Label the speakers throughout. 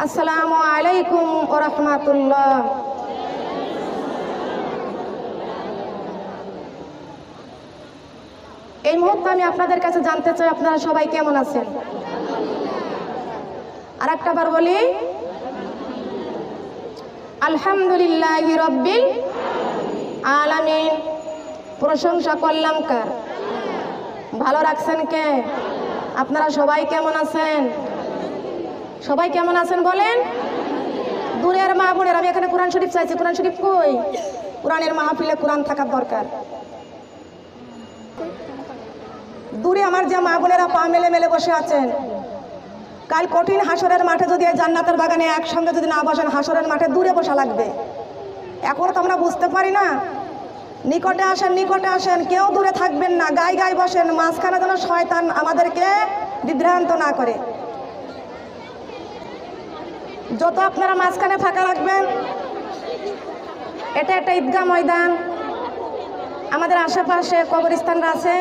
Speaker 1: আসসালামু আলাইকুম ওয়া রাহমাতুল্লাহ। এই মুহূর্তে আমি আপনাদের কাছে জানতে চাই আপনারা সবাই কেমন আছেন। আর একটা বার বলি, আলহামদুলিল্লাহি রাব্বিল আলামিন। প্রশংসা করলাম কার? ভালো রাখছেন কে? আপনারা সবাই কেমন আছেন? সবাই কেমন আছেন বলেন। দূরের মা বোনের, আমি এখানে কোরআন শরীফ চাইছি। কোরআন শরীফ কই? কোরআনের মাহফিলে কোরআন থাকার দরকার। দূরে আমার যে মা বোনেরা পা মেলে মেলে বসে আছেন, কাল কঠিন হাসরের মাঠে যদি জান্নাতের বাগানে একসঙ্গে যদি না বসেন, হাসরের মাঠে দূরে বসা লাগবে। এখন তো আমরা বুঝতে পারি না। নিকটে আসেন, নিকটে আসেন, কেউ দূরে থাকবেন না, গায়ে গায়ে বসেন, মাঝখানে যেন শয়তান আমাদেরকে বিভ্রান্ত না করে। যত আপনারা মাঝখানে ফাঁকা রাখবেন। এটা একটা ঈদগাহ ময়দান, আমাদের আশেপাশে কবরস্থানরা আছে,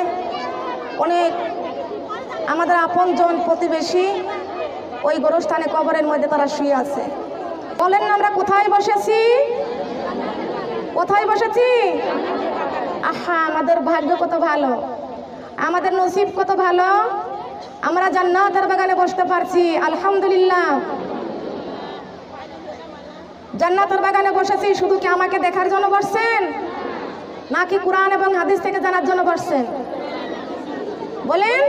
Speaker 1: অনেক আমাদের আপনজন প্রতিবেশী ওই গোরস্থানে কবরের মধ্যে তারা শুয়ে আছে। বলেন না আমরা কোথায় বসেছি? কোথায় বসেছি? আহা, আমাদের ভাগ্য কত ভালো, আমাদের নসিব কত ভালো, আমরা জান্নাতের বাগানে বসতে পারছি। আলহামদুলিল্লাহ, জান্নাতের বাগানে বসেছি। শুধু কি আমাকে দেখার জন্য বসছেন, নাকি কোরআন এবং হাদিস থেকে জানার জন্য বসছেন? বলেন।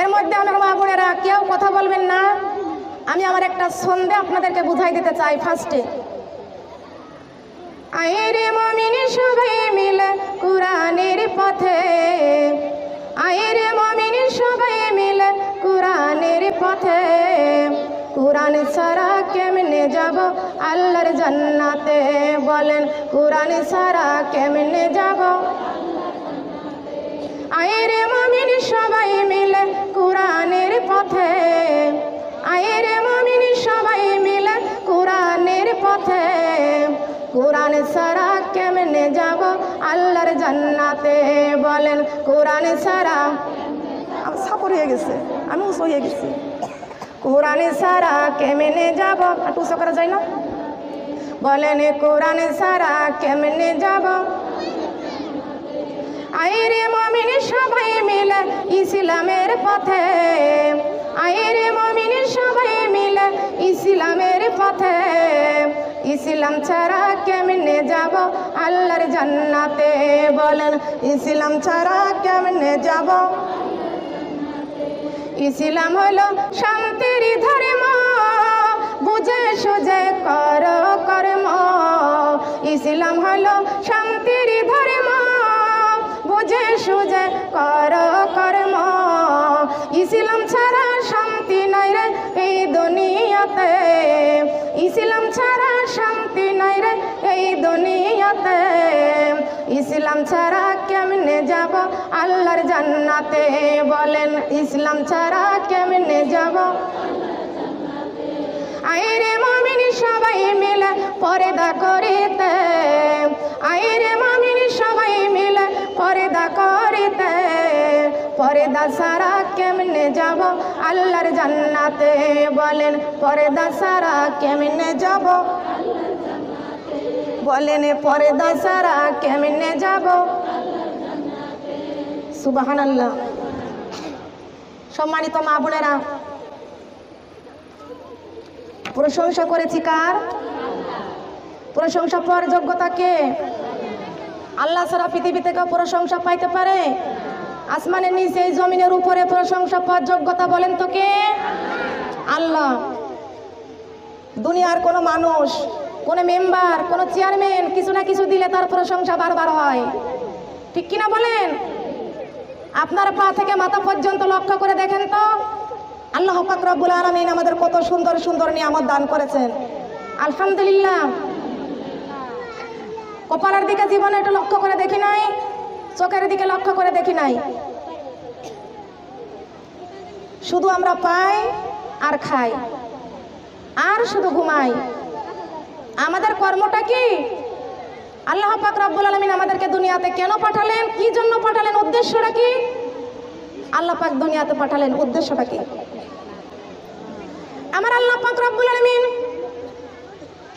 Speaker 1: এর মধ্যে আমার মা বোনেরা কেউ কথা বলবেন না। আমি আমার একটা ছন্দে আপনাদেরকে বুঝাই দিতে চাই। ফার্স্টে, আইরে মুমিন সবাই মিলে কোরআনের পথে, আইরে মুমিন সবাই মিলে কোরআনের পথে, কোরআন ছাড়া কেমনে যাব আল্লাহর জান্নাতে? বলেন, কোরআন ছাড়া কেমনে যাব? আইরে মুমিন সবাই মিলে কোরআনের পথে, আইরে মুমিন সবাই মিলে কোরআনের পথে, কোরআন ছাড়া কেমনে যাব আল্লাহর জান্নাতে? বলেন, কোরআন ছাড়া। সাপর হয়ে গেছে, আমি উঁচু হয়ে গেছি। কোরআন ছাড়া কেমনে যাব? একটু উঁচু করা যায় না? বলেন, কোরআন ছাড়া কেমনে যাব? আইরে মুমিন সবাই মিলে ইসলামের পথে, আইরে মুমিন সবাই মিলে ইসলামের পথে, ইসলাম ছাড়া কেমনে যাব আল্লাহর জান্নাতে? বলেন, ইসলাম ছাড়া কেমনে যাব? ইসলাম হলো শান্তির ধর্ম, বুঝে সুঝে কর কর্ম। ইসলাম হলো শান্তির ধর্ম, বুঝে সুঝে কর কর্ম। ইসলাম ছাড়া শান্তি নাই রে এই দুনিয়াতে, ইসলাম ছাড়া শান্তি নাই রে এই দুনিয়াতে। ইসলাম ছাড়া কেমনে যাব আল্লাহর জান্নাতে? বলেন, ইসলাম ছাড়া কেমনে যাব? আইরে মুমিন সবাই মিলে পর্দা করিতে, আইরে মুমিন সবাই মিলে পর্দা করিতে, পর্দা ছাড়া কেমনে যাব আল্লাহর জান্নাতে? বলেন, পর্দা ছাড়া কেমনে যাব? বলেন, পর্দা ছাড়া কেমনে যাব? সুবহানাল্লাহ। সম্মানিত মা বোনেরা, প্রশংসা করেছি কার? প্রশংসা পাওয়ার যোগ্যতা কে? আল্লাহ ছাড়া পৃথিবী থেকে প্রশংসা পাইতে পারে? আসমানের নিচে এই জমিনের উপরে প্রশংসা পাওয়ার যোগ্যতা বলেন তো কে? আল্লাহ। দুনিয়ার কোনো মানুষ, কোনো মেম্বার, কোনো চেয়ারম্যান কিছু না কিছু দিলে তার প্রশংসা বারবার হয়, ঠিক কিনা বলেন? আপনার পা থেকে মাথা পর্যন্ত লক্ষ্য করে দেখেন তো, আল্লাহ পাক রব্বুল আলামিন আমাদের কত সুন্দর সুন্দর নিয়ামত দান করেছেন। আলহামদুলিল্লাহ। কপালের দিকে জীবনে একটু লক্ষ্য করে দেখি নাই, চোখের দিকে লক্ষ্য করে দেখি নাই। শুধু আমরা পাই আর খাই আর শুধু ঘুমাই। আমাদের কর্মটা কি? আল্লাহ পাক রব্বুল আলামিন আমাদেরকে দুনিয়াতে কেন পাঠালেন, কি জন্য পাঠালেন, উদ্দেশ্যটা কি? আল্লাহ পাক দুনিয়াতে পাঠালেন, উদ্দেশ্যটা কি? আমার আল্লাহ পাক রব্বুল আলামিন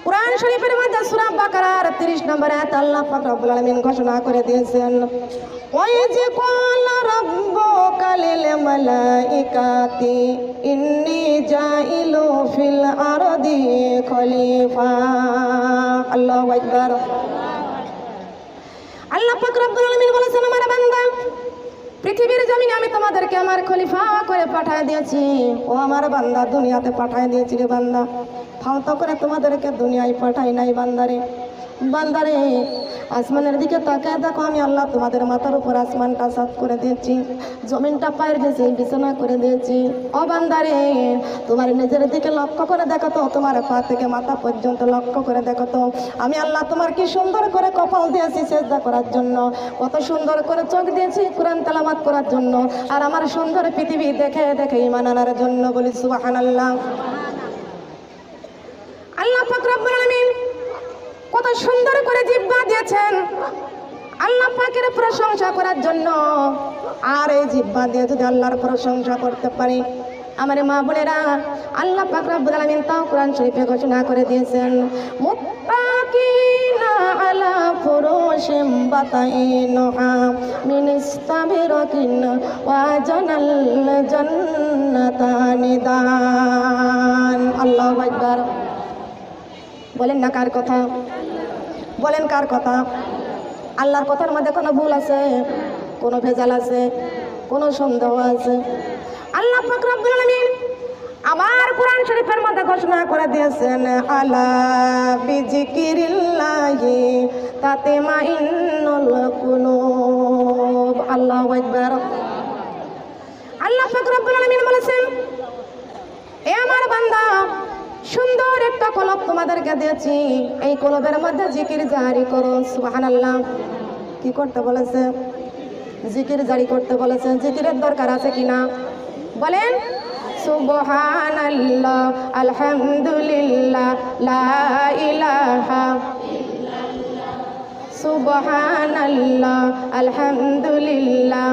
Speaker 1: কুরআন শরীফের মধ্যে সূরা বাকারার 30 নম্বর আয়াত আল্লাহ পাক রব্বুল আলামিন ঘোষণা করে দিয়েছেন, ওয়াইজ ক্বালা রাব্বুকা লিল মালাইকাতি ইন্নী জাইলু ফিল আরদি খলিফা। আল্লাহু আকবার। আল্লাহ পাক রব্বুল আলামিন বলেছেন, আমার বান্দা, পৃথিবীর জমিনে আমি তোমাদেরকে আমার খলিফা করে পাঠিয়ে দিয়েছি। ও আমার বান্দা, দুনিয়াতে পাঠিয়ে দিয়েছি রে বান্দা, ফালতু করে তোমাদেরকে দুনিয়ায় পাঠাই নাই বান্দারে। বান্দারে, আসমানের দিকে তাকায় দেখো, আমি আল্লাহ তোমাদের মাথার উপর আসমানটা সাফ করে দিয়েছি, জমিনটা পায়ের নিচে বিছানা করে দিয়েছি। ও বান্দারে, তোমার নিজের দিকে লক্ষ্য করে দেখো তো, তোমার পা থেকে মাথা পর্যন্ত লক্ষ্য করে দেখো তো, আমি আল্লাহ তোমার কি সুন্দর করে কপাল দিয়েছি সিজদা করার জন্য, কত সুন্দর করে চোখ দিয়েছি কোরআন তেলাওয়াত করার জন্য, আর আমার সুন্দর পৃথিবী দেখে দেখে ঈমান আনার জন্য। বলি সুবহানাল্লাহ। আল্লাহ পাক রব্বুল আলামিন কত সুন্দর করে জিহ্বা দিয়েছেন আল্লাহ পাকের প্রশংসা করার জন্য। আর এই জিহ্বা দিয়ে যদি আল্লাহর প্রশংসা করতে পারি, আমার মা বোনেরা, আল্লাহ পাক রব্বুল আলামিন তাও কোরআন শরীফে ঘোষণা করে দিয়েছেন, মুত্তাকিনা আলা ফুরুশিম বাতাইনুহা মিন ইস্তাবরাকিন ওয়া জানাল জান্নাতানি দান। আল্লাহু আকবার। বলেন না কার কথা? বলেন কার কথা? আল্লাহর কথার মধ্যে কোনো ভুল আছে? কোনো ভেজাল আছে? কোনো সন্দেহ আছে? আল্লাহ পাক রব্বুল আলামিন আবার কোরআন শরীফের মধ্যে ঘোষণা করে দিয়েছেন, আলা বিজিকিরিল্লাহি তাতমাইন্নুল কুলুব। আল্লাহু আকবার। আল্লাহ পাক রব্বুল আলামিন বলেছেন, এ আমার বান্দা, সুন্দর একটা কলব তোমাদেরকে দিয়েছি, এই কলবের মধ্যে জিকির জারি করো। সুবহানাল্লাহ। কি করতে বলেছে? জিকির জারি করতে বলেছে। জিকিরের দরকার আছে কিনা বলেন? সুবহানাল্লাহ, আলহামদুলিল্লাহ, লা ইলাহা ইল্লাল্লাহ। সুবহানাল্লাহ, আলহামদুলিল্লাহ,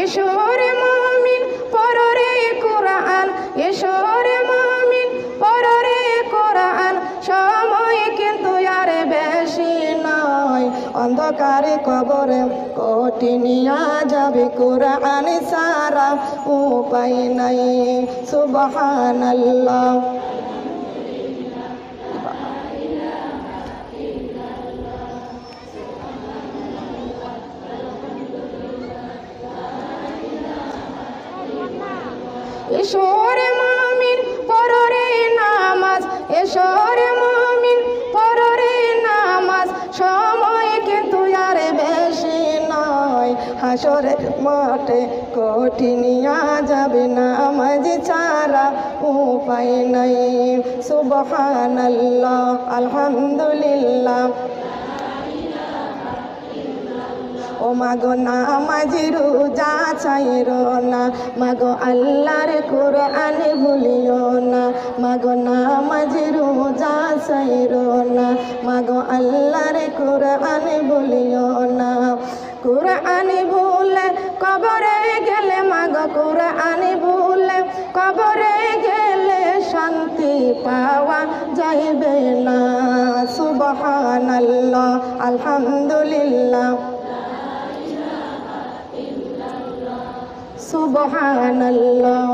Speaker 1: ঈশ্বরে মুমিন পড়রে কোরআন, ঈশ্বরে মুমিন পড়রে কোরআন, সময় কিন্তু আর বেশি নয়, অন্ধকারে কবরে কঠিনিয়া যাবে, কোরআন সারা উপায় নাই। সুবহানাল্লাহ। ঈশ্বরে মুমিন পড়রে নামাজ, ঈশ্বরে মুমিন পড়রে নামাজ, সময় কিন্তু আর বেশি নয়, হাসরের মাঠে কঠিনিয়া যাবে, নামাজ ছাড়া উপায় নাই। সুবহানাল্লাহ, আলহামদুলিল্লাহ। ও মাগো নামাজি রোজা ছাইরো না, মাগো আল্লাহর কোরআন ভুলিও না, মাগো নামাজি রোজা ছাইরো না, মাগো আল্লাহর কোরআন ভুলিও না। কোরআন ভুলে কবরে গেলে, মাগো কোরআন ভুলে কবরে গেলে শান্তি পাওয়া যাইবে না। সুবহানাল্লাহ, আলহামদুলিল্লাহ, সুবহানাল্লাহ।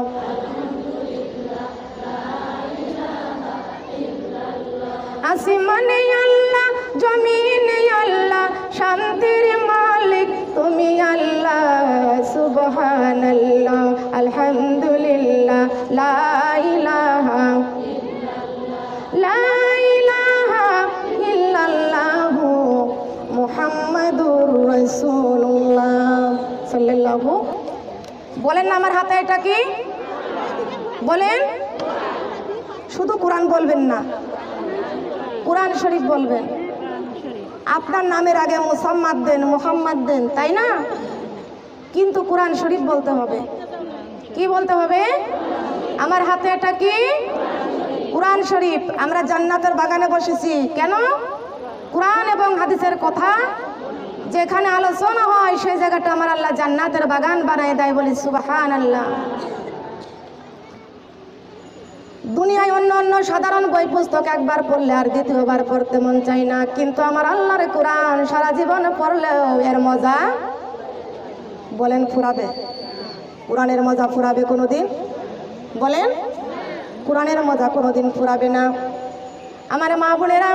Speaker 1: আসমানে আল্লাহ, জমিনে আল্লাহ, শান্তির মালিক তুমি আল্লাহ। সুবহানাল্লাহ, আলহামদুলিল্লাহ, লা ইলাহা ইল্লাল্লাহ, মুহাম্মাদুর রাসূলুল্লাহ সাল্লাল্লাহু। বলেন না আমার হাতে এটা কি? বলেন। শুধু কোরআন বলবেন না, কোরআন শরীফ বলবেন। আপনার নামের আগে মুসাম্মাদ দেন, মুহাম্মদ দেন, তাই না? কিন্তু কোরআন শরীফ বলতে হবে। কি বলতে হবে? আমার হাতে এটা কি? কোরআন শরীফ। আমরা জান্নাতের বাগানে বসেছি কেন? কোরআন এবং হাদিসের কথা যেখানে আলোচনা হয় সেই জায়গাটা আমার আল্লাহ জান্নাতের বাগান বানায় দেয়, বলি সুবহানাল্লাহ। দুনিয়ায় অন্য অন্য সাধারণ বই পুস্তক একবার পড়লে আর দ্বিতীয়বার পড়তে মন চাই না, কিন্তু আমার আল্লাহর কোরআন সারা জীবন পড়লেও এর মজা বলেন ফুরাবে? কোরআনের মজা ফুরাবে কোনোদিন? বলেন, কোরআনের মজা কোনোদিন ফুরাবে না। আমার মা বোনেরা,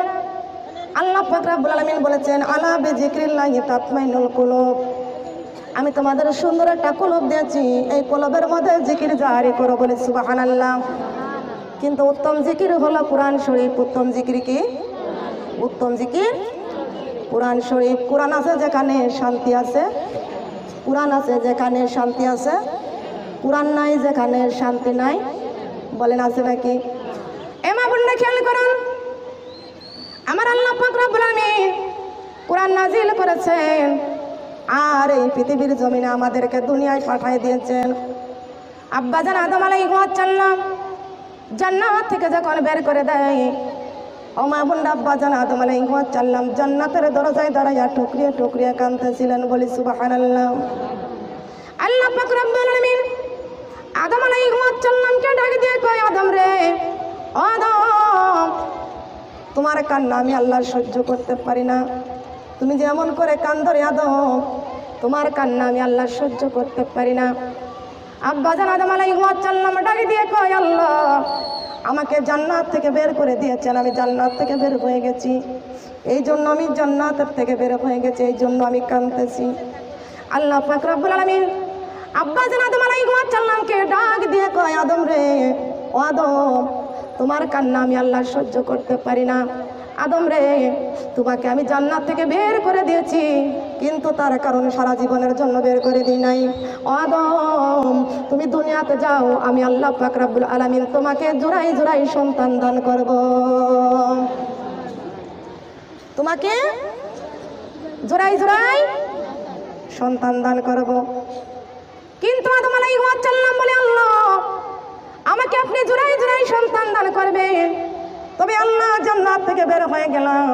Speaker 1: আল্লাহ পাক রব্বুল আলামিন বলেছেন, আলা বিযিকরিল্লাহি তাতমাইনুল কুলুব। আমি তোমাদের সুন্দর একটা কলব দিয়েছি, এই কলবের মধ্যে জিকির জারি করো, বলে সুবহানাল্লাহ। কিন্তু উত্তম জিকির হলো কোরআন শরীফ। উত্তম জিকির কি? উত্তম জিকির কোরআন শরীফ। কোরআন আছে যেখানে শান্তি আছে, কোরআন আছে যেখানে শান্তি আছে, কোরআন নাই যেখানে শান্তি নাই। বলেন আছে নাকি? এমা বললে খেয়াল করুন, আমার আল্লাহ পাক রব্বুল আলামিন কোরআন নাজিল করেছেন, আর এই পৃথিবীর জমিনে আমাদেরকে দুনিয়ায় পাঠিয়ে দিয়েছেন। আব্বাজান আদম আলাইহিস সালাম জান্নাত থেকে যখন বের করে দেয়, ও মা বোন, আব্বাজান আদম আলাইহিস সালাম জান্নাতের দরজায় দাঁড়াইয়া ঠুকরিয়ে ঠুকরিয়ে কাঁদতেছিলেন, বলি সুবহানাল্লাহ। আল্লাহ পাক রব্বুল আলামিন আদম আলাইহিস সালামকে ডাক দিয়ে কয়, আদম রে, আদম, তোমার কান্না আমি আল্লাহ সহ্য করতে পারি না। তুমি যেমন করে কান্দো রে আদম, তোমার কান্না আমি আল্লাহ সহ্য করতে পারি না। আব্বাজান আদম আলাইহিস সালাম ডাক দিয়ে কয়, আল্লাহ আমাকে জান্নাত থেকে বের করে দিয়েছেন, আমি জান্নাত থেকে বের হয়ে গেছি, এই জন্য আমি জান্নাতের থেকে বের হয়ে গেছি, এই জন্য আমি কাঁদতেছি। আল্লাহ পাক রব্বুল আলামিন আব্বাজান আদম আলাইহিস সালামকে ডাক দিয়ে কয়, আদম রে, ও আদম, তোমার কান্না আমি আল্লাহ সহ্য করতে পারি না। আদম রে, তোমাকে আমি জান্নাত থেকে বের করে দিয়েছি, কিন্তু তার কারণে সারা জীবনের জন্য বের করে দিই নাই। ও আদম, তুমি দুনিয়াতে যাও, আমি আল্লাহ পাক রব্বুল আলামিন তোমাকে জোড়াই জোড়াই সন্তান দান করব, তোমাকে জোড়াই জোড়াই সন্তান দান করব। কিন্তু আদম আলাইহিস সালাম বলে, আল্লাহ আমাকে আপনি জোড়াই জোড়াই সন্তান দান করবেন, তবে আল্লাহ জান্নাত থেকে বের হয়ে গেলাম,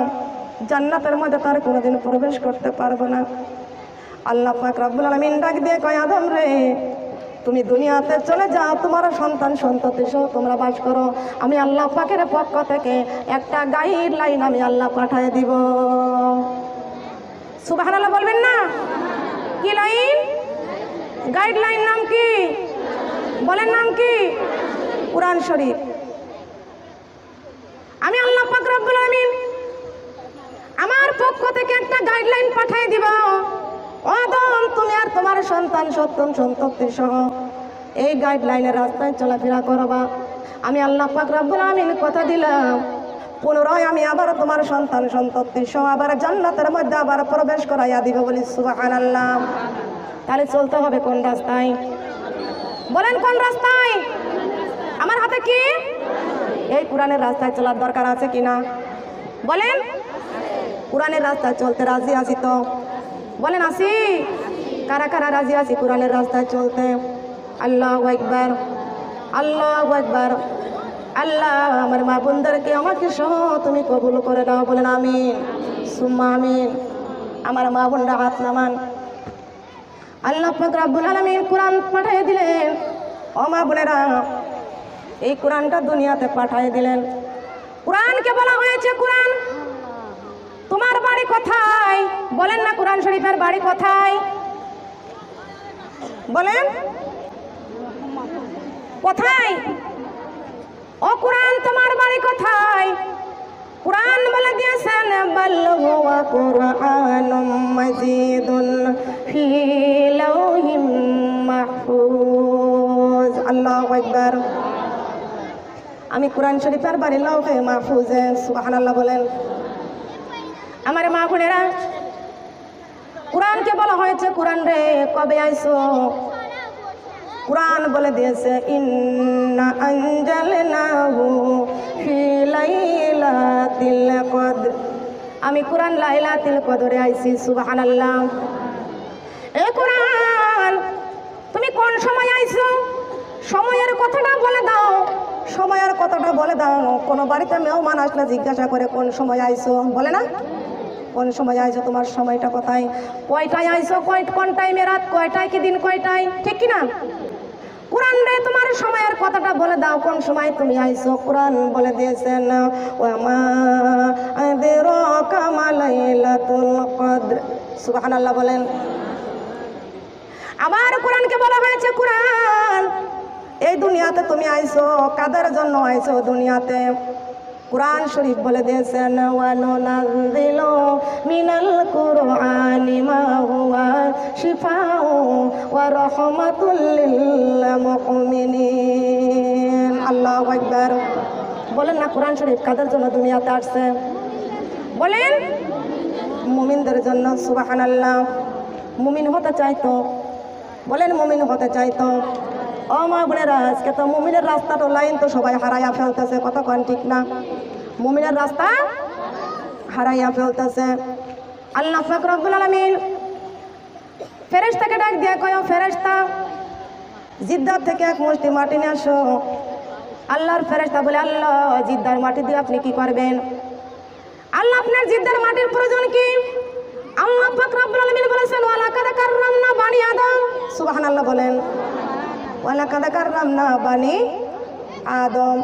Speaker 1: জান্নাতের মধ্যে তার কোনোদিন প্রবেশ করতে পারবো না। আল্লাহ পাক রব্বুল আলামিন ডাক দিয়ে কয়, আদম রে, তুমি দুনিয়াতে চলে যাও, তোমার সন্তান সন্ততি সহ তোমরা বাস করো, আমি আল্লাহ পাকের পক্ষ থেকে একটা গাইডলাইন আমি আল্লাহ পাঠিয়ে দিব। সুবহানাল্লাহ বলবেন না? কি লাইন? গাইডলাইন। নাম কি? বলেন, নাম কি? কোরআন শরীফ। আমি আল্লাহ পাক রব্বুল আলামিন আমার পক্ষ থেকে একটা গাইডলাইন পাঠিয়ে দিব। আদম, তুমি আর তোমার সন্তান সন্ততি সহ এই গাইডলাইনের রাস্তায় চলাফেরা করবা। আমি আল্লাহ পাক রব্বুল আলামিন কথা দিলাম, পুনরায় আমি আবার তোমার সন্তান সন্ততি সহ আবার জান্নাতের মধ্যে আবার প্রবেশ করাইয়া দিব, বলি সুবহানাল্লাহ। তাহলে চলতে হবে কোন রাস্তায়? বলেন, কোন রাস্তায়? আমার হাতে কি? এই কোরআনের রাস্তায় চলার দরকার আছে কিনা? বলেন, কোরআনের রাস্তায় চলতে রাজি আছি তো? বলেন, আছি? কারা কারা রাজি আছি কোরআনের রাস্তায় চলতে? আল্লাহু আকবার, আল্লাহু আকবার। আল্লাহ আমার মা বোনদেরকে আমাকে সহ তুমি কবুল করে দাও, বলেন আমিন সুম্মা আমিন। আমার মা বোনরা হাত নামান। আল্লাহ পাক রব্বুল আলামিন কোরআন পাঠিয়ে দিলেন। ও মা বোনেরা, এই কোরআনটা দুনিয়াতে পাঠিয়ে দিলেন। কোরআনকে বলা হয়েছে কোরআন। তোমার বাড়ি কোথায়? বলেন না, কোরআন শরীফের বাড়ি কোথায়? বলেন, কোথায়? ও কোরআন, তোমার বাড়ি কোথায়? কোরআন বলে দিয়েছেন, বাল হুয়া কুরআনুম মাজিদুন ফি লাউহিম মাহফুজ। আল্লাহু আকবার। আমি কোরআন শরীফের বাড়ি লাউহে মাহফুজে। সুবহানাল্লাহ বলেন। আমার মা বোনেরা, কোরআনকে বলা হয়েছে কোরআন রে কবে আইছো? কোরআন বলে দিয়েছে, ইন্না আনজালনাহু ফি লাইলাতিল কদর। আমি কোরআন লাইলাতুল কদরে আইছি। সুবহানাল্লাহ। এ কোরআন, তুমি কোন সময় আইছো? সময়ের কথাটা বলে দাও, সময়ের কথাটা বলে দাও। কোনো বাড়িতে মেহমান আসলে জিজ্ঞাসা করে কোন সময় আইছো, বলে না? কোন সময় আইছো, তোমার সময়টা কোথায়, কয়টায় আইছো, কোন টাইমে, রাত কয়টায় কি দিন কয়টায়, ঠিক কি না? কোরআন রে তোমার সময়ের কথাটা বলে দাও, কোন সময় তুমি আইছো। কোরআন বলে দিয়েছেন ওয়া মা আদরাকা মা লাইলাতুল কদর। সুবহানাল্লাহ বলেন। আবার কোরআনকে বলা হয়েছে, কোরআন এই দুনিয়াতে তুমি আইছো, কাদের জন্য আইছো দুনিয়াতে? কোরআন শরীফ বলে দিয়েছেন ওয়া নুনাজ্জিলু মিনাল কুরআনি মা হুয়া শিফাউ ওয়া রাহমাতুল লিল মুমিনিন। আল্লাহু আকবার। বলেন না কোরআন শরীফ কাদের জন্য দুনিয়াতে আসছে? বলেন মুমিনদের জন্য। সুবহানাল্লাহ। মুমিন হতে চাইতো, বলেন মুমিন হতে চাইতো। ও মা বোনেরা, আজকে তো মুমিনের রাস্তাটা লাইন তো সবাই হারাইয়া ফেলতেছে, কতক্ষণ ঠিক না? মুমিনের রাস্তা হারাইয়া ফেলতেছে। আল্লাহ পাক রব্বুল আলামিন ফেরেশতাকে ডাক দিয়ে কয়, ফেরেশতা জিদ্দার থেকে এক মুষ্টি মাটি নিয়ে আসো। আল্লাহর ফেরেশতা বলে, আল্লাহ জিদ্দার মাটি দিয়ে আপনি কি করবেন? আল্লাহ আপনার জিদ্দার মাটির প্রয়োজন কি? আল্লাহ পাক রব্বুল আলামিন বলেছেন ওয়ালাকাদ কাররামনা বানি আদম। সুবহানাল্লাহ বলেন। ওয়ালাকাদ কাররামনা বানি আদম।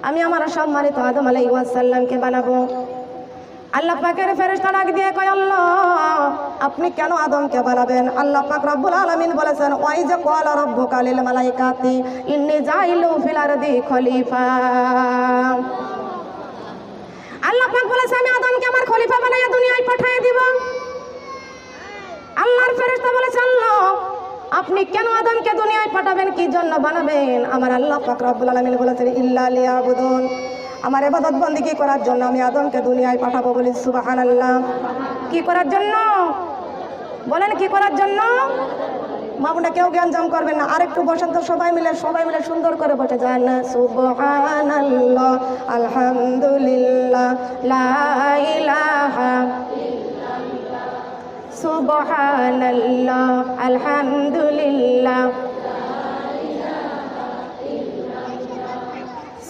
Speaker 1: আমি আমার সম্মানিত আদম আলাইহিস সালামকে বানাবো। আল্লাহ পাকের ফেরেশতা ডাক দিয়ে কয়, আল্লাহ আপনি কেন আদমকে বানাবেন? আল্লাহ পাক রব্বুল আলামিন বলেছেন ওয়াইজা ক্বালা রাব্বুকা লিল মালাইকাতি ইন্নী জাইলু ফিল আরদি খলিফা। আল্লাহ পাক বলেছে আমি আদমকে আমার খলিফা বানাইয়া দুনিয়ায় পাঠিয়ে দিব। আল্লাহর ফেরেশতা বলেছে আল্লাহ আপনি কেন আদমকে দুনিয়ায় পাঠাবেন, কি জন্য বানাবেন? আমার আল্লাহ পাক রব্বুল আলামিন বলেছেন ইল্লা লিয়াবুদুন, আমার ইবাদত বন্দেগী করার জন্য আমি আদমকে দুনিয়ায় পাঠাবো। বলি সুবহানাল্লাহ। কি করার জন্য? বলেন কি করার জন্য? মামুনা কেউ জ্ঞান জাম করবেন না, আরেকটু বসেন তো সবাই মিলে সুন্দর করে বসে যান। সুবহানাল্লাহ আলহামদুলিল্লাহ লা ইলাহা সুবহানাল্লাহ আলহামদুলিল্লাহ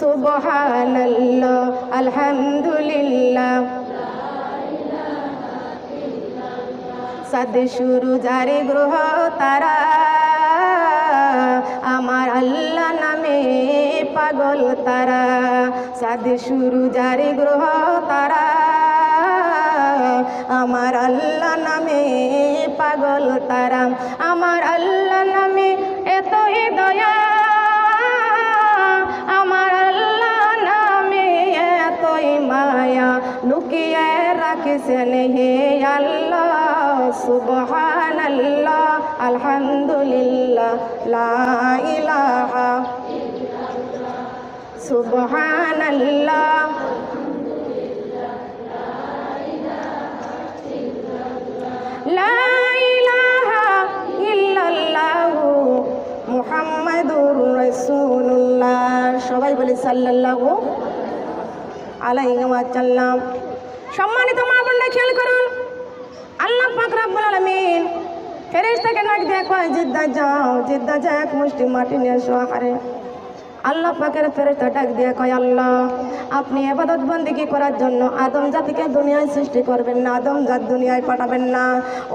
Speaker 1: সুবহানাল্লাহ আলহামদুলিল্লাহ সাদ শুরু জারি গ্রহ তারা আমার আল্লাহ নামে পাগল তারা। সাদ শুরু জারি গ্রহ তারা আমার আল্লাহ নামে পাগল তারা। আমার আল্লাহ নামে এতই দয়া, আমার আল্লাহ নামে এতই মায়া, লুকিয়ে রাখিছেন হে আল্লাহ। সুবহানাল্লাহ আলহামদুলিল্লাহ লা ইলাহা সুবহানাল্লাহ লা ইলাহা ইল্লাল্লাহু মুহাম্মাদুর রাসূলুল্লাহ। সবাই বলি সাল্লাল্লাহু আলাইহি ওয়াসাল্লাম। সম্মানিত মা বোনরা খেয়াল করুন, আল্লাহ পাক রব্বুল আলামিন ফেরেশতাকে ডাক দিয়ে কয় জিদ্দা যাও, জিদ্দা যা এক মুষ্টি মাটি নিয়ে এসো। আরে আল্লাহ পাকের ফেরেশতা ডাক দিয়ে কয় আল্লাহ আপনি ইবাদত বন্দেগী করার জন্য আদম জাতিকে দুনিয়ায় সৃষ্টি করবেন না, আদম জাত দুনিয়ায় পাঠাবেন না।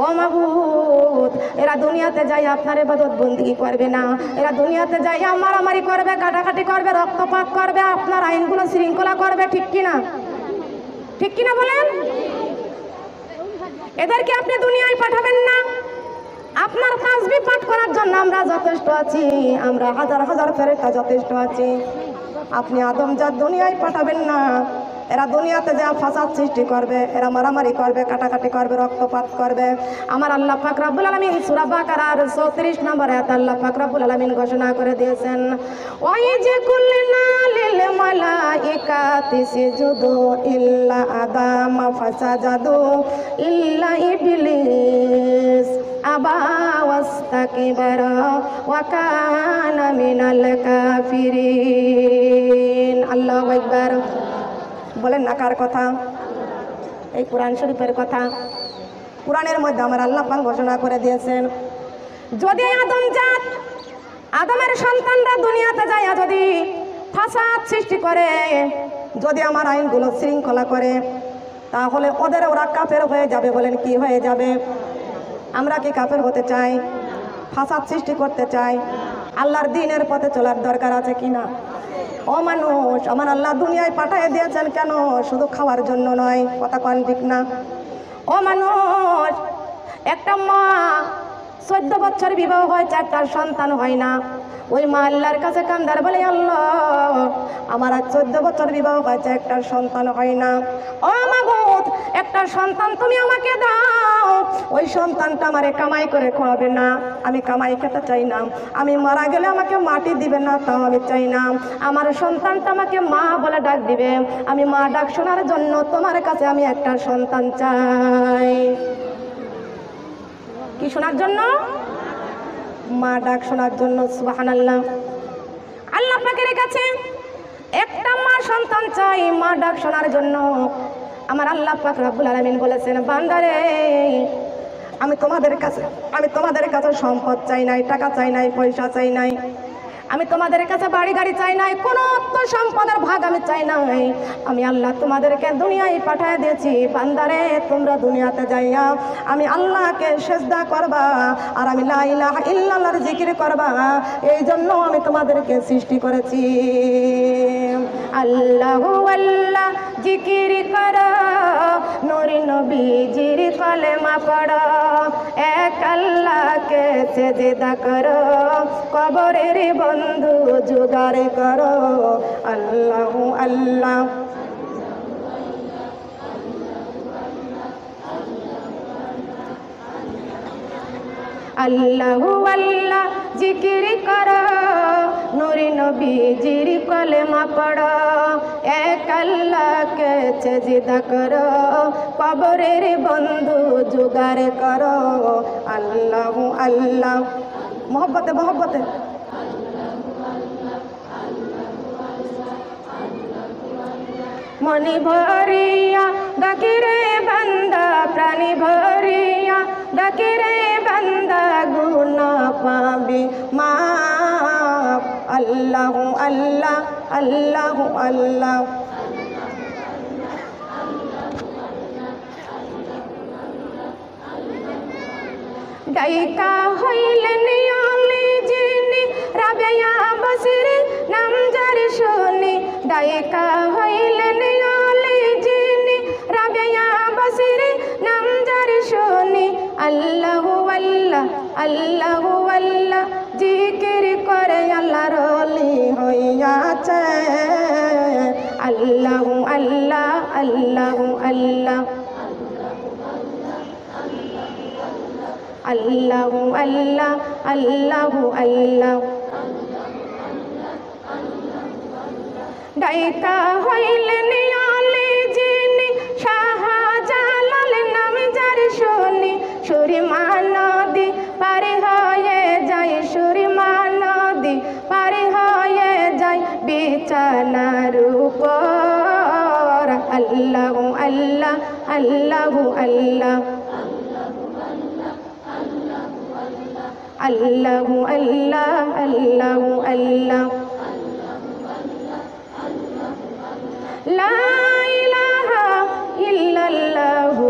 Speaker 1: ও মাবুদ এরা দুনিয়াতে যাই আপনার ইবাদত বন্দেগী করবে না, এরা দুনিয়াতে যাই মারামারি করবে, কাটাকাটি করবে, রক্তপাত করবে, আপনার আইনগুলো শৃঙ্খলা করবে, ঠিক কিনা? ঠিক কিনা বলেন? এদেরকে আপনি দুনিয়ায় পাঠাবেন না। আপনার তাসবিহ পাঠ করার জন্য আমরা যথেষ্ট আছি, আমরা হাজার হাজার ফেরেশতা যথেষ্ট আছি। আপনি আদম জাত দুনিয়ায় পাঠাবেন না। এরা দুনিয়াতে যা ফাসাদ সৃষ্টি করবে, এরা মারামারি করবে, কাটাকাটি করবে, রক্তপাত করবে। আমার আল্লাহ পাক রব্বুল আলামিন সূরা বাকারার 34 নম্বর আয়াত আল্লাহ পাক রব্বুল আলামিন ঘোষণা করে দিয়েছেন ওয়াইজা কুলনা লিল মালাইকাতি ইসজুদু ইল্লা আদাম ফাসাজাদু ইল্লা ইবলিস আবা ওয়াস্তাকবারা ওয়া কানা মিনাল কাফিরিন। আল্লাহু আকবার। বলেন না কার কথা? এই কোরআন শরীফের কথা। কোরআনের মধ্যে আমার আল্লাহ পাক ঘোষণা করে দিয়েছেন যদি আদম জাত, আদমের সন্তানরা দুনিয়াতে যায় যদি ফাসাদ সৃষ্টি করে, যদি আমার আইনগুলো শৃঙ্খলা করে, তাহলে ওদের ওরা কাফের হয়ে যাবে। বলেন কি হয়ে যাবে? আমরা কি কাফের হতে চাই? ফাসাদ সৃষ্টি করতে চাই? আল্লাহর দ্বীনের পথে চলার দরকার আছে কিনা? ও মানুষ, আমার আল্লাহ দুনিয়ায় পাঠিয়ে দিয়েছেন কেন? শুধু খাওয়ার জন্য নয়। কথা কোন ঠিক না? ও মানুষ, একটা মা 14 বছর বিবাহ হয়েছে, একটা সন্তান হয় না। ওই মা আল্লাহর কাছে কান্দার বলে, আল্লাহ আমার আজ 14 বছর বিবাহ হয়েছে, একটা সন্তান হয় না। ও মাবুদ, একটা সন্তান তুমি আমাকে দাও। ওই সন্তানটা আমারে কামাই করে খাওয়াবে না, আমি কামাই খেতে চাই না। আমি মারা গেলে আমাকে মাটি দিবে না, তাও আমি চাই না। আমার সন্তানটা আমাকে মা বলে ডাক দিবে, আমি মা ডাক শোনার জন্য তোমার কাছে আমি একটা সন্তান চাই। কি শোনার জন্য? মা ডাক শোনার জন্য। সুবহানাল্লাহ। আল্লাহ পাকের কাছে একটা মা সন্তান চাই, মা ডাক শোনার জন্য। আমার আল্লাহ পাক রব্বুল আলামিন বলেছেন, বান্দারে আমি তোমাদের কাছে সম্পদ চাই নাই, টাকা চাই নাই, পয়সা চাই নাই। আমি তোমাদের কাছে বাড়ি গাড়ি চাই নাই, কোনো অর্থ সম্পদের ভাগ আমি চাই নাই। আমি আল্লাহ তোমাদেরকে দুনিয়ায় পাঠিয়ে দিয়েছি। বান্দারে তোমরা দুনিয়াতে যাইয়া আমি আল্লাহকে সিজদা করবা, আর আমি লা ইলাহা ইল্লাল্লাহর জিকির করবা। এই জন্য আমি তোমাদেরকে সৃষ্টি করেছি। আল্লাহু আল্লাহ জিকির করো, নূরে নবীজির কলেমা পড়ো, এক আল্লাহকে সিজদা করো, কবরের বন্ধু জোগাড় করো। আল্লাহু আল্লাহ। আল্লাহু আল্লাহ জিকির করো, নূরে নবীজির কলেমা পড়ো, এক আল্লাহকে সিজদা করো, কবরের বন্ধু জোগাড় করো। আল্লাহু আল্লাহ। মোহব্বতে মোহব্বতে। মনি ভরিয়া ডাকিরে বান্দা, প্রাণী ভরিয়া ডাকিরে বান্দা, গুনাহ পাবি মাফ। আল্লাহু আল্লাহ, আল্লাহু আল্লাহ। ডাইকা হইলেন আলী যিনি, রাবেয়া বসির নাম যার শুনি। ডাইকা হইলেন আলী যিনি, রাবেয়া বসির নাম যার শুনি। আল্লাহু আল্লাহ, আল্লাহু আল্লাহ জিকির করে আল্লাহর ওলি হইয়াছে। আল্লাহু আল্লাহ, আল্লাহু আল্লাহ। আল্লাহু আল্লাহ, আল্লাহু আল্লাহ। ডাইকা হইলেন আলী যিনি, শাহজালাল নাম যার শুনি। সুরমা নদী পারি হয়ে যায়, সুরমা নদী পারি হয়ে যায় বিছানার উপর। আল্লাহু আল্লাহ, আল্লাহু আল্লাহ। আল্লাহু আল্লাহ, আল্লাহু আল্লাহ। লা ইলাহা ইল্লাল্লাহু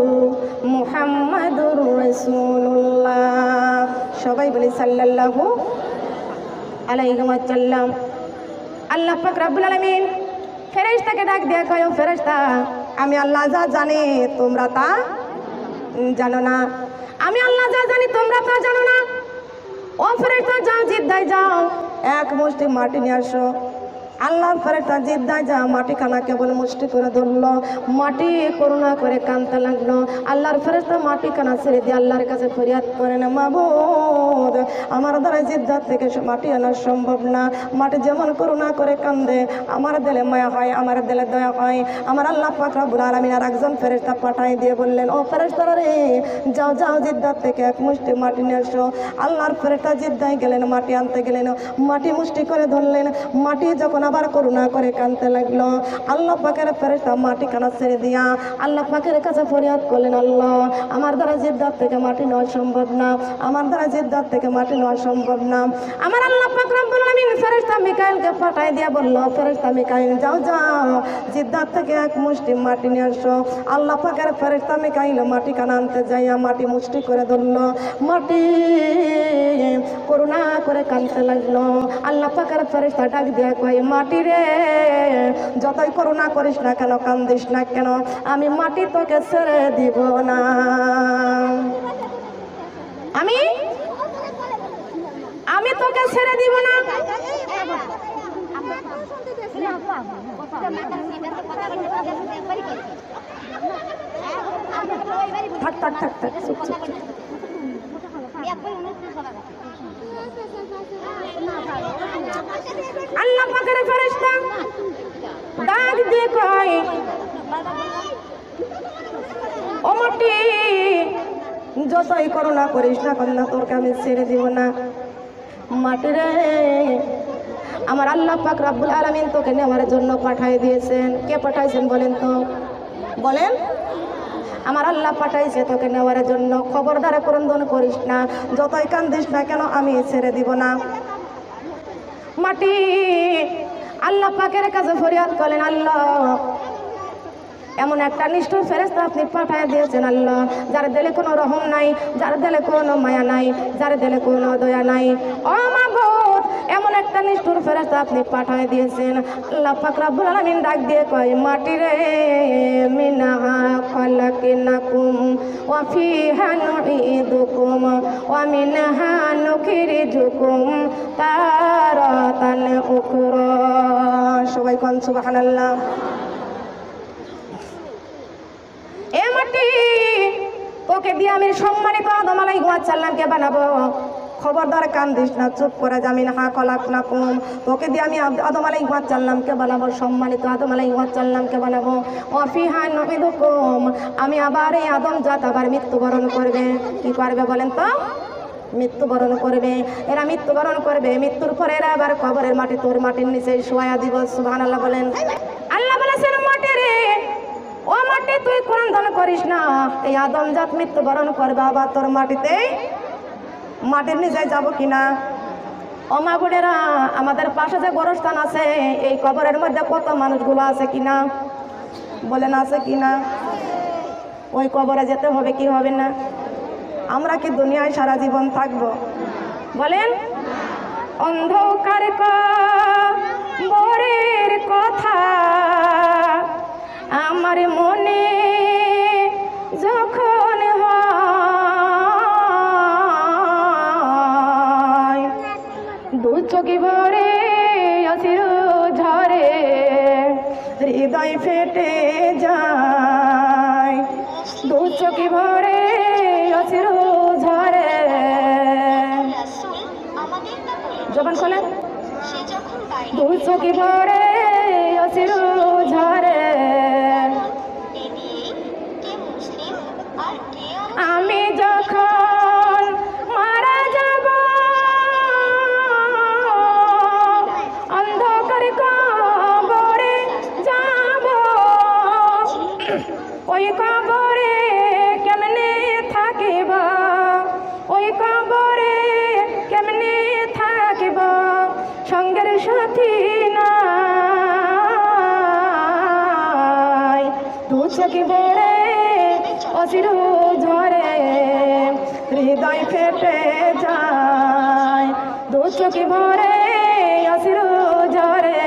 Speaker 1: মুহাম্মাদুর রাসূলুল্লাহ। সবাই বলি সাল্লাল্লাহু আলাইহি ওয়াসাল্লাম। আল্লাহ পাক রব্বুল আলামিন ফেরেশতাকে ডাক দিয়া কয়, ফেরেশতা আমি আল্লাহ যা জানি তোমরা তা জানো না। আমি আল্লাহ যা জানি তোমরা তা জানো না। ও ফেরেশতা যাও, জিদ্দায় যাও, এক মুষ্টি মাটি নিয়ে আসো। আল্লাহর ফেরেশতা জিদ্দায় যা মাটি খানা কেবল মুষ্টি করে ধরলো, মাটি করুণা করে কাঁদতে লাগলো। আল্লাহর ফেরেশতা মাটি খানা ছেড়ে দিয়ে আল্লাহর কাছে ফরিয়াদ করেন, মাবুদ আমার দ্বারা জিদ্দার থেকে মাটি আনা সম্ভব না। মাটি যেমন করুণা করে কান্দে, আমার দিলে মায়া হয়, আমার দিলে দয়া হয়। আমার আল্লাহ পাক রব্বুল আলামিন আর একজন ফেরেশতা পাঠাই দিয়ে বললেন, ও ফেরেশতারা রে, যাও যাও জিদ্দার থেকে এক মুষ্টি মাটি নিয়ে আসো। আল্লাহর ফেরেশতা জিদ্দায় গেলেন, মাটি আনতে গেলেন, মাটি মুষ্টি করে ধরলেন। মাটি যখন আবার করুণা করে কাঁদতে লাগলো। আল্লাহ পাকের ফেরেশতা মাটি খানা ছেড়ে দিয়া আল্লাহ পাকের কাছে ফরিয়াদ করলেন, আল্লাহ আমার দ্বারা জিদ্দাত থেকে মাটি নেওয়া সম্ভব না, আমার দ্বারা জিদ্দাত থেকে মাটি নেওয়া সম্ভব না। আমার আল্লাহ পাক রব্বুল আলামিন ফেরেশতা মিকাইলকে পাঠায় দিয়া বলল, ফেরেশতা মিকাইল যাও যাও জিদ্দাত থেকে এক মুষ্টি মাটি নিয়ে আসো। আল্লাহ পাকের ফেরেশতা মিকাইল মাটি খানা আনতে যাইয়া মাটি মুষ্টি করে ধরলো। মাটি করুণা করে কাঁদতে লাগলো। আল্লাহ পাকের ফেরেশতা ডাক দিয়ে কয়, মাটি রে যতই করুণা করিস না কেন, কান্দিস না কেন, আমি মাটি তোকে ছেড়ে দিব না। আমি তোকে ছেড়ে দিব না। থাক থাক থাক থাক চুপ চুপ চুপ। আল্লাহ পাকের ফেরেশতা ডাক দিয়ে কয়, ও মাটি যতই করুণা করিস না কেন, তোরকে আমি ছেড়ে দিব না। মাটি রে আমার আল্লাহ পাক রব্বুল আলামিন তোকে নেওয়ার জন্য পাঠিয়ে দিয়েছেন। কে পাঠাইছেন বলেন তো, বলেন। আমার আল্লাহ পাঠাইছে তোকে নেওয়ার জন্য। খবরদার ক্রন্দন করিস না, যতই কান্দিস না কেন আমি ছেড়ে দিব না। মাটি আল্লাহ পাকের কাছে ফরিয়াদ করলেন, আল্লাহ এমন একটা নিষ্ঠুর ফেরেশতা আপনি পাঠিয়ে দিয়েছেন আল্লাহ, যার দিলে কোনো রহম নাই, যার দিলে কোনো মায়া নাই, যার দিলে কোনো দয়া নাই। ও মাবুদ এমন একটা নিষ্ঠুর ফেরেশতা আপনি পাঠিয়ে দিয়েছেন। আল্লাহ পাক রব্বুল আলামিন ডাক দিয়ে কয়, মাটি রে মিনহা খালাকনাকুম ওয়া ফিহা নুঈদুকুম ওয়া মিনহা নুখরিজুকুম তারাতান উখরা। সবাই কোন সুবহানাল্লাহ। এ মাটি তোকে দিয়ে আমি সম্মানিত আদম আলাইহিস সালামকে বানাবো। খবরদার কান্দিস না, চুপ করে জামিন হা খলাকনাকুম, তোকে দিয়ে আমি আদম আলাইহিস সালামকে বানাবো, সম্মানিত আদম আলাইহিস সালামকে বানাবো। ওয়া ফিহা নুঈদুকুম, আমি আবার এই আদম জাত আবার মৃত্যুবরণ করবে। কি করবে বলেন তো? মৃত্যুবরণ করবে। এরা মৃত্যুবরণ করবে, মৃত্যুর পরে এরা আবার কবরের মাটি তোর মাটির নিচে শোয়া দিব। সুবহানাল্লাহ বলেন। আল্লাহ বলেছেন, মাটি রে ও মাটি তুই ক্রন্দন করিস না, এই আদম জাত মৃত্যুবরণ করবে, আবার তোর মাটিতে মাটির নিচে যাব কিনা। ও মা বোনেরা, আমাদের পাশে যে গোরস্থান আছে এই কবরের মধ্যে কত মানুষগুলো আছে কিনা বলেন, আছে কিনা? ওই কবরে যেতে হবে কি হবে না? আমরা কি দুনিয়ায় সারা জীবন থাকবো বলেন? অন্ধকার কবরের কথা আমার মনে যখন হয়, দু চোখে ভরে অশ্রু ঝরে, হৃদয় ফেটে যায়, দু চোখে ভরে অশ্রু ঝরে। জবান খোলে। দু চোখে ভরে অশ্রু ঝরে, আমি যখন মারা যাব অন্ধকার কবরে যাব, ওই কবরে কেমনে থাকিব, ওই কবরে কেমনে থাকিব, সঙ্গের সাথী নাই, দু চোখে ভরে অশ্রু ঝরে, হৃদয় ফেটে যায়, দু চোখে ভরে অশ্রু ঝরে।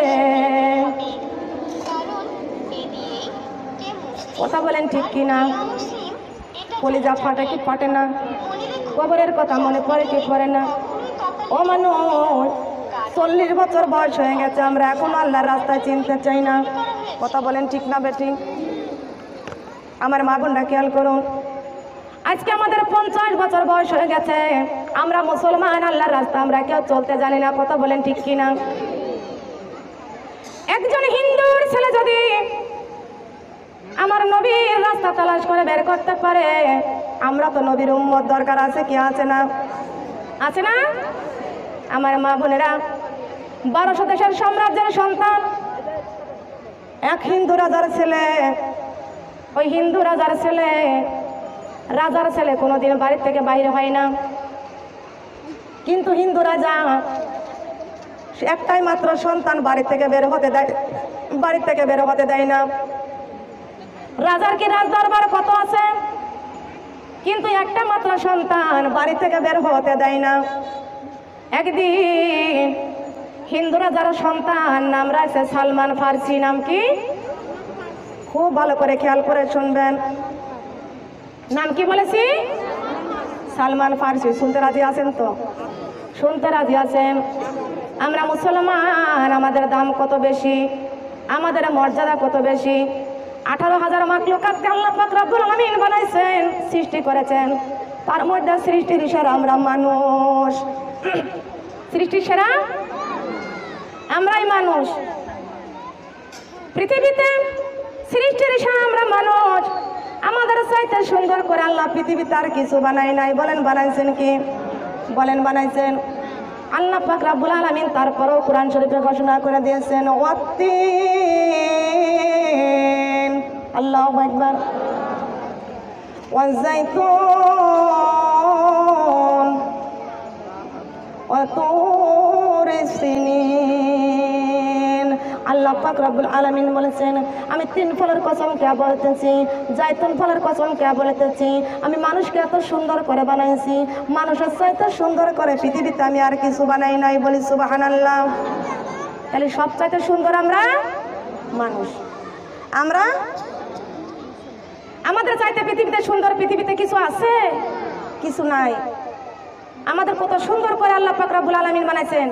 Speaker 1: কথা বলেন ঠিক কিনা? কলিজা ফাটে কি ফাটে না? কবরের কথা মনে পড়ে কি পড়ে না? ও মানুষ, 40 বছর বয়স হয়ে গেছে, আমরা এখন আল্লাহর রাস্তায় চিনতে চাই না। কথা বলেন ঠিক না বেটি? আমার মা বোনরা খেয়াল করুন, আজকে আমাদের 50 বছর বয়স হয়ে গেছে, আমরা মুসলমান, আল্লাহর রাস্তা আমরা কেউ চলতে জানি না। কথা বলেন ঠিক কিনা? একজন হিন্দুর ছেলে যদি আমার নবীর রাস্তা তালাশ করে বের করতে পারে, আমরা তো নবীর উম্মত দরকার আছে কি আছে না? আছে না? আমার মা বোনেরা, 1200 দেশের সাম্রাজ্যের সন্তান, এক হিন্দু রাজার ছেলে। ওই হিন্দু রাজার ছেলে কোনোদিন বাড়ি থেকে বাইরে হয় না। কিন্তু হিন্দু রাজা একটাই মাত্র সন্তান বাড়ি থেকে বের হতে দেয় না। রাজার কি রাজ দরবার কত আছে, কিন্তু একটা মাত্র সন্তান বাড়ি থেকে বের হতে দেয় না। একদিন হিন্দু রাজার সন্তান নাম রাখছে সালমান ফার্সি। নাম কি? খুব ভালো করে খেয়াল করে শুনবেন। নাম কি বলেছি? সালমান ফার্সি। শুনতে রাজি আছেন তো? শুনতে রাজি আছেন? আমরা মুসলমান, আমাদের দাম কত বেশি, আমাদের মর্যাদা কত বেশি। 18,000 মাখলুকাতকে আল্লাহ পাক রব্বুল আলামিন বানাইছেন, সৃষ্টি করেছেন। তার মধ্যে সৃষ্টির সেরা আমরা মানুষ। সৃষ্টির সেরা আমরাই মানুষ। পৃথিবীতে সৃষ্টির সেরা আমরা মানুষ। আমাদের চাইতে সুন্দর করে আল্লাহ পৃথিবীতে আর কিছু বানাই নাই। বলেন বানাইছেন কি? বলেন বানাইছেন। আল্লাহ পাক রব্বুল আলামিন তারপরেও কোরআন শরীফে ঘোষণা করে দিয়েছেন ওয়াত্তিন, আল্লাহু আকবার, ওয়াজাইতুন ওয়া তুরি সিনিন। আল্লাহ পাক রব্বুল আলামিন বলেছেন আমি 3 ফলের কসম কে বলতেছি, জাইতুন ফলের কসম কে বলতেছি। আমি মানুষকে এত সুন্দর করে বানাইছি, মানুষের চাইতে সুন্দর করে পৃথিবীতে আমি আর কিছু বানাই নাই। বলি সুবহানাল্লাহ। তাহলে সবচাইতে সুন্দর আমরা মানুষ। আমরা আমাদের চাইতে পৃথিবীতে সুন্দর পৃথিবীতে কিছু আছে? কিছু নাই। আমাদের কত সুন্দর করে আল্লাহ পাক রব্বুল আলামিন বানাইছেন।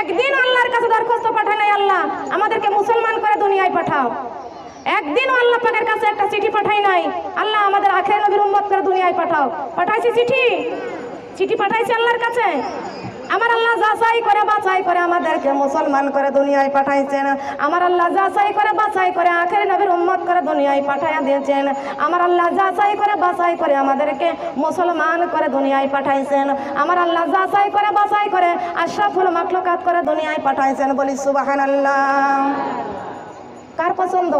Speaker 1: একদিন আল্লাহর কাছে দরখাস্ত পাঠায় নাই আল্লাহ আমাদেরকে মুসলমান করে দুনিয়ায় পাঠাও। একদিনও আল্লাহ পাকের কাছে একটা চিঠি পাঠাই নাই আল্লাহ আমাদের আখির নবীর উম্মত করে দুনিয়ায় পাঠাও। পাঠাইছি চিঠি পাঠাইছি আল্লাহর কাছে। আমার আল্লাহ যাচাই করে বাছাই করে আমাদেরকে মুসলমান করে দুনিয়ায় পাঠাইছেন। আমার আল্লাহ যাচাই করে বাছাই করে আখির নবীর উম্মত করে দুনিয়ায় পাঠাইয়া দিয়েছেন। আমার আল্লাহ যাচাই করে বাছাই করে আমাদেরকে মুসলমান করে দুনিয়ায় পাঠাইছেন। আমার আল্লাহ যাচাই করে বাছাই করে আশরাফুল মাখলুকাত করে দুনিয়ায় পাঠাইছেন। বলি সুবহানাল্লাহ। কার পছন্দ?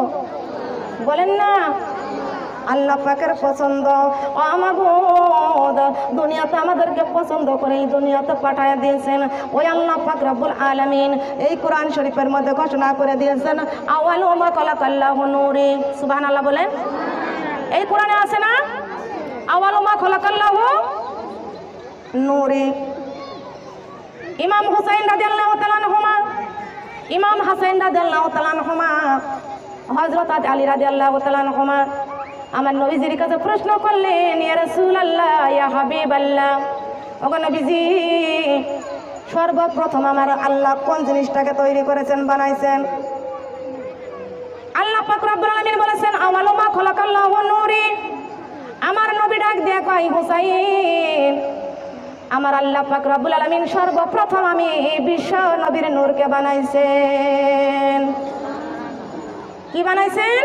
Speaker 1: বলেন না। আল্লাহ পাকের পছন্দ। ও মাবুদ, দুনিয়াতে আমাদেরকে পছন্দ করে এই দুনিয়াতে পাঠায়া দিয়েছেন। ওই আল্লাহ পাক রব্বুল আলামিন এই কোরআন শরীফের মধ্যে ঘোষণা করে দিয়েছেন আওয়ালু মা খালাকাল্লাহু নূরি। সুবহানাল্লাহ বলেন। এই কোরআনে আছে না আওয়ালু মা খালাকাল্লাহু নূরি। ইমাম হুসাইন রাদিয়াল্লাহু তাআলা আনহুমা, ইমাম হাসান রাদিয়াল্লাহু তাআলা আনহুমা, হযরত আলী রাদিয়াল্লাহু তাআলা আনহুমা আমার নবীজির কাছে প্রশ্ন করলেন ইয়া রাসূলুল্লাহ, ইয়া হাবিবাল্লাহ, ওগো নবীজি সর্বপ্রথম আমার আল্লাহ কোন জিনিসটাকে তৈরি করেছেন, বানাইছেন? আল্লাহ পাক রব্বুল আলামিন বলেছেন আওয়ালু মা খালাকাল্লাহু নূরি। আমার নবী ডাক দিয়ে কয় হুসাইন, আমার আল্লাহ পাক রব্বুল আলামিন সর্বপ্রথম আমি বিশ্ব নবীর নূরকে বানাইছেন। কি বানাইছেন?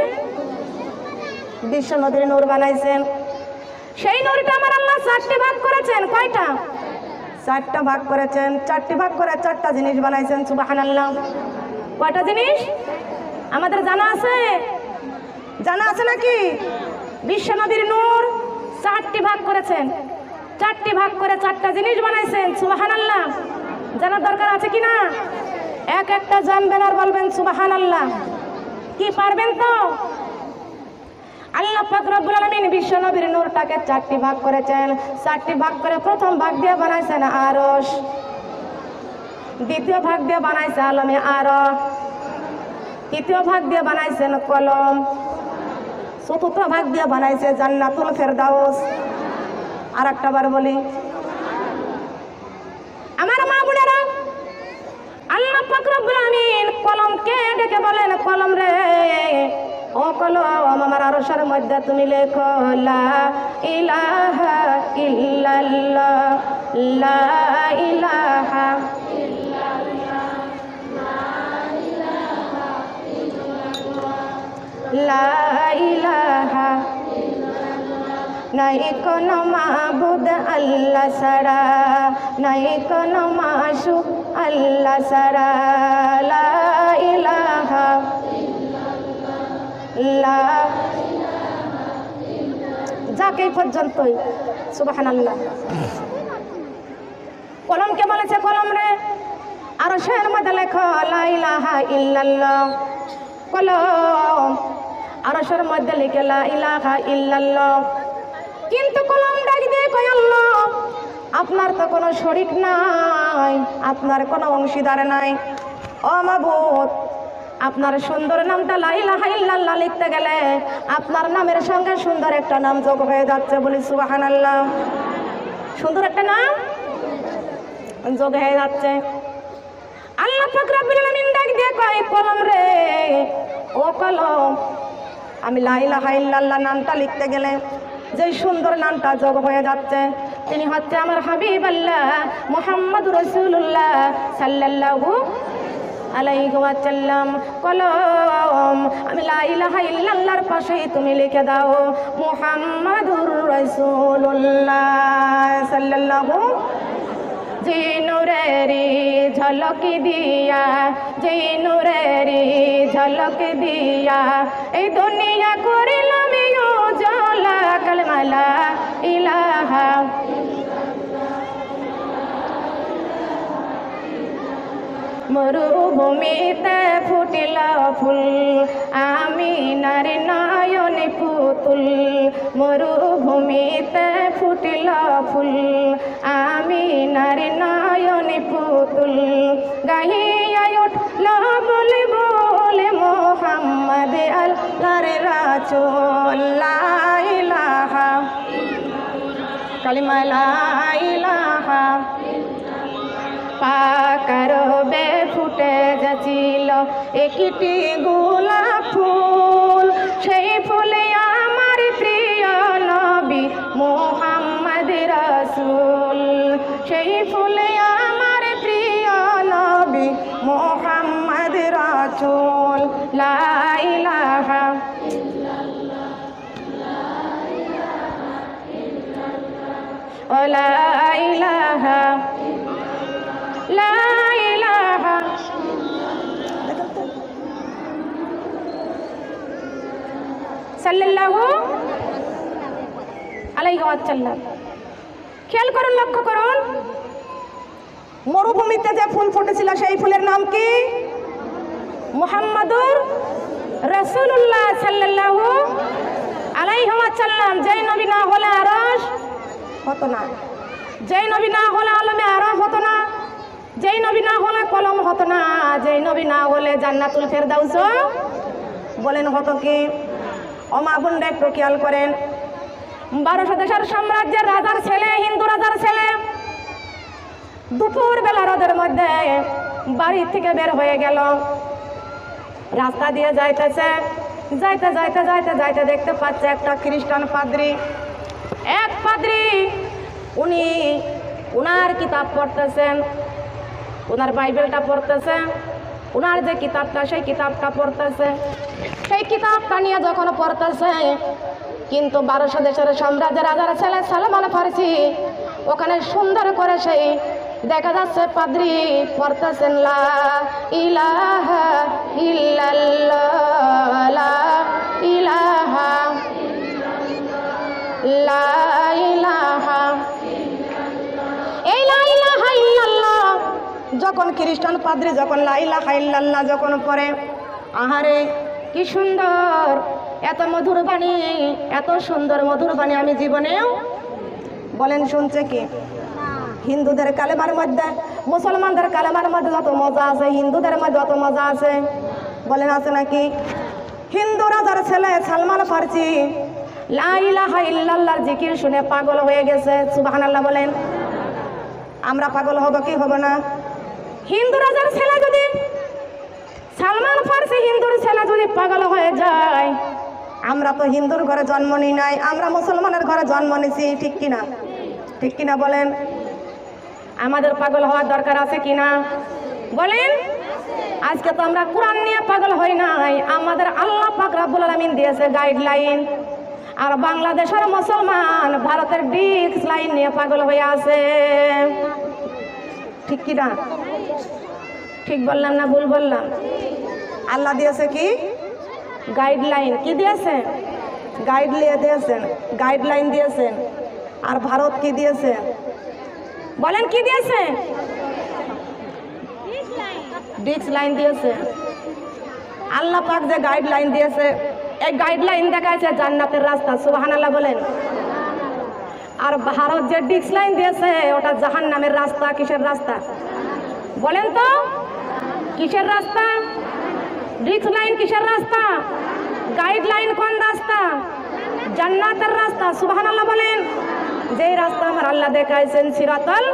Speaker 1: বিশ্ব নবীর নূর বানাইছেন। সেই নূরটা আমার আল্লাহ 4টি ভাগ করেছেন। কয়টা? 4টা ভাগ করেছেন। 4টি ভাগ করে 4টা জিনিস বানাইছেন। সুবহানাল্লাহ। কয়টা জিনিস আমাদের জানা আছে? জানা আছে নাকি? বিশ্ব নবীর নূর 4টি ভাগ করেছেন। 4টি ভাগ করে 4টা জিনিস বানাইছেন। সুবহানাল্লাহ। জানার দরকার আছে কিনা? এক একটা জানবেন আর বলবেন সুবহানাল্লাহ। কি পারবেন তো? আল্লাহ পাক রব্বুল আলামিন বিশ্ব নবীর নূরটাকে 4টি ভাগ করেছেন। 4টি ভাগ করে প্রথম ভাগ দিয়ে বানাইছেন আরশ, দ্বিতীয় ভাগ দিয়ে বানাইছে আলমে আরশ, তৃতীয় ভাগ দিয়ে বানাইছেন কলম, চতুর্থ ভাগ দিয়ে বানাইছে জান্নাতুল ফেরদাউস। আর একটা বার বলি, আমার মা বোনেরা, আল্লাহ পাক রব্বুল আলামিন কলমকে ডেকে বলেন কলম রে, ও কলম আমার আরশের মধ্যে তুমি লেখো লা ইলাহা ইল্লাল্লাহ, লা ইলাহা ইল্লাল্লাহ, লা ইলাহা নাই কোনো মাবুদ আল্লাহ ছাড়া, নাই কোনো মাশবুক আল্লাহ সারা লা ইলাহা ইল্লাল্লাহ। যাকে পর্যন্তই সুবহানাল্লাহ। কলমকে বলেছে কলম রে আরশের মধ্যে লেখো লা ইলাহা ইল্লাল্লাহ। কলম আরশের মধ্যে লিখে লা ইলাহা ইল্লাল্লাহ। কিন্তু কলম ডাক দিয়ে কয় আল্লাহ আপনার তো কোনো শরীক নাই, আপনার কোনো অংশীদার নাই। ও মাবুদ আপনার সুন্দর নামটা লা ইলাহা ইল্লাল্লাহ লিখতে গেলে আপনার নামের সঙ্গে সুন্দর একটা নাম যোগ হয়ে যাচ্ছে। বলি সুবহানাল্লাহ। সুন্দর একটা নাম যোগ হয়ে যাচ্ছে। আল্লাহ পাক রব্বুল আলামিন ডাক দিয়ে কয় কলম রে ও কলম আমি লা ইলাহা ইল্লাল্লাহ নামটা লিখতে গেলে যে সুন্দর নামটা যোগ হয়ে যাচ্ছে তিনি হচ্ছে আমার হাবিব আল্লাহ মুহাম্মদুর রাসূলুল্লাহ সাল্লাল্লাহু আলাইহি ওয়াসাল্লাম। কলম আমি লা ইলাহা ইল্লাল্লাহর পাশে তুমি লিখে দাও মুহাম্মদুর রাসূলুল্লাহ সাল্লাল্লাহু। যে নূরেরি ঝলক দিয়া যে নূরেরি ঝলক দিয়া এই দুনিয়া করিলাম উজালা কালেমা লা ইলাহা। মরুভূমিতে ফুটিল ফুল আমিনার নয়নে পুতুল। মরুভূমিতে ফুটিল ফুল আমিনার নয়নে পুতুল। গাহিয়া উঠল বলে বলে মোহাম্মদ আল্লাহর রাসূল লা ইলাহা কালিমা লা ইলাহা। পাকারবে ফুটে যাচ্ছিল একটি গোলাপ ফুল সেই ফুলে আমার প্রিয় নবী মুহাম্মদ রাসূল। সেই ফুলে আমার প্রিয় নবী মুহাম্মদ রাসূল লা ইলাহা ও লা ইলাহা লা ইলাহা। সাল্লাল্লাহু আলাইহি ওয়াসাল্লাম। খেয়াল করুন লক্ষ্য করুন মরুভূমিতে যে ফুল ফুটেছিল সেই ফুলের নাম কি মুহাম্মাদুর রাসূলুল্লাহ সাল্লাল্লাহু আলাইহি ওয়াসাল্লাম। যেই নবী না হলে আরশ হতো না, যেই নবী না হলে আলমে আরশ হতো না, যেই নবী না হলে কলম হতো না, যেই নবী না হলে জান্নাতুল ফেরদাউস বলেন হতো কি। ও মা বোনরা একটু খেয়াল করেন 1200 দেশের সাম্রাজ্যের রাজার ছেলে হিন্দু রাজার ছেলে দুপুর বেলা রোদের মধ্যে বাড়ি থেকে বের হয়ে গেল। রাস্তা দিয়ে যাইতেছে যাইতে যাইতে যাইতে যাইতে দেখতে পাচ্ছে একটা খ্রিস্টান পাদ্রী। এক পাদ্রী উনি উনার কিতাব পড়তেছেন, উনার বাইবেলটা পড়তেছে, উনার যে কিতাবটা সেই কিতাবটা পড়তেছে। সেই কিতাবটা নিয়ে যখন পড়তেছে কিন্তু 1200 দেশের সাম্রাজ্যের রাজার ছেলে সালমান ফারসি ওখানে সুন্দর করে সেই দেখা যাচ্ছে পাদ্রী পড়তেছেন লা ইলাহা ইল্লাল্লাহ লা ইলাহা লা ইলাহা। এই লা ইলাহা ইল্লাল্লাহ যখন খ্রিস্টান পাদ্রী যখন লা ইলাহা ইল্লাল্লাহ যখন পড়ে আহারে কি সুন্দর, এত মধুর বাণী, এত সুন্দর মধুর বাণী আমি জীবনেও বলেন শুনছে কি। হিন্দুদের কালেমার মধ্যে মুসলমানদের কালেমার মধ্যে যত মজা আছে হিন্দুদের মধ্যে যত মজা আছে বলেন আছে নাকি। হিন্দু রাজার ছেলে সালমান ফারসি লা ইলাহা ইল্লাল্লাহর জিকির শুনে পাগল হয়ে গেছে। সুবহানাল্লাহ বলেন। আমরা পাগল হব কি হব না? হিন্দু রাজার ছেলে যদি সালমান ফারসি হিন্দুর ছেলে যদি পাগল হয়ে যায়, আমরা তো হিন্দুর ঘরে জন্ম নিই নাই, আমরা মুসলমানের ঘরে জন্ম নিছি, ঠিক কিনা? ঠিক কিনা বলেন? আমাদের পাগল হওয়ার দরকার আছে কিনা বলেন? আজকে তো আমরা কোরআন নিয়ে পাগল হই নাই, আমাদের আল্লাহ পাক রব্বুল আলামিন দিয়েছে গাইডলাইন। আর বাংলাদেশের মুসলমান ভারতের ডিক্স লাইন নিয়ে পাগল হয়ে আছে, ঠিক কিনা? ঠিক বললাম না ভুল বললাম? আল্লাহ দিয়েছে কি গাইডলাইন, কি দিয়েছে গাইডলাইন দিয়েছেন। আর ভারত কি দিয়েছে বলেন? কি দিয়েছে? ডিক্স লাইন দিয়েছে। আল্লাহ পাক যে গাইডলাইন দিয়েছে, এই গাইডলাইন দেখাচ্ছে জান্নাতের রাস্তা, সুবহানাল্লাহ বলেন। আর ভারত যে ডিক্স লাইন দিয়েছে ওটা জাহান্নামের রাস্তা। কিসের রাস্তা বলেন তো? কিসের রাস্তা? ডিক্স লাইন কিসের রাস্তা? গাইডলাইন কোন রাস্তা? জান্নাতের রাস্তা, সুবহানাল্লাহ বলেন। যেই রাস্তা আমার আল্লাহ দেখাইছেন সিরাতাল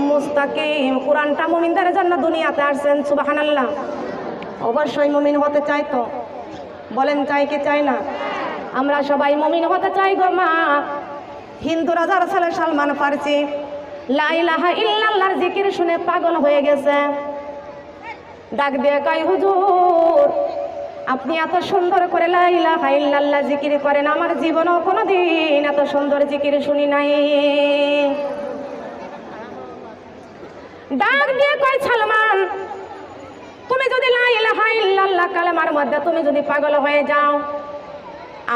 Speaker 1: মুস্তাকিম। কোরআনটা মুমিনদের জন্য দুনিয়াতে আসছেন, সুবহানাল্লাহ। অবশ্যই মুমিন হতে চাই তো বলেন, চাই কি চাই না? আমরা সবাই মুমিন হতে চাই গো মা। হিন্দু রাজার ছেলে সালমান ফার্সি লা ইলাহা ইল্লাল্লাহর জিকির শুনে পাগল হয়ে গেছে। ডাক দিয়ে কয়, হুজুর আপনি এত সুন্দর করে লা ইলাহা ইল্লাল্লাহ জিকির করেন, আমার জীবনেও কোনোদিন এত সুন্দর জিকির শুনি নাই। ডাক দিয়ে কয়, সালমান তুমি যদি লা ইলাহা ইল্লাল্লাহ কালেমার মধ্যে তুমি যদি পাগল হয়ে যাও,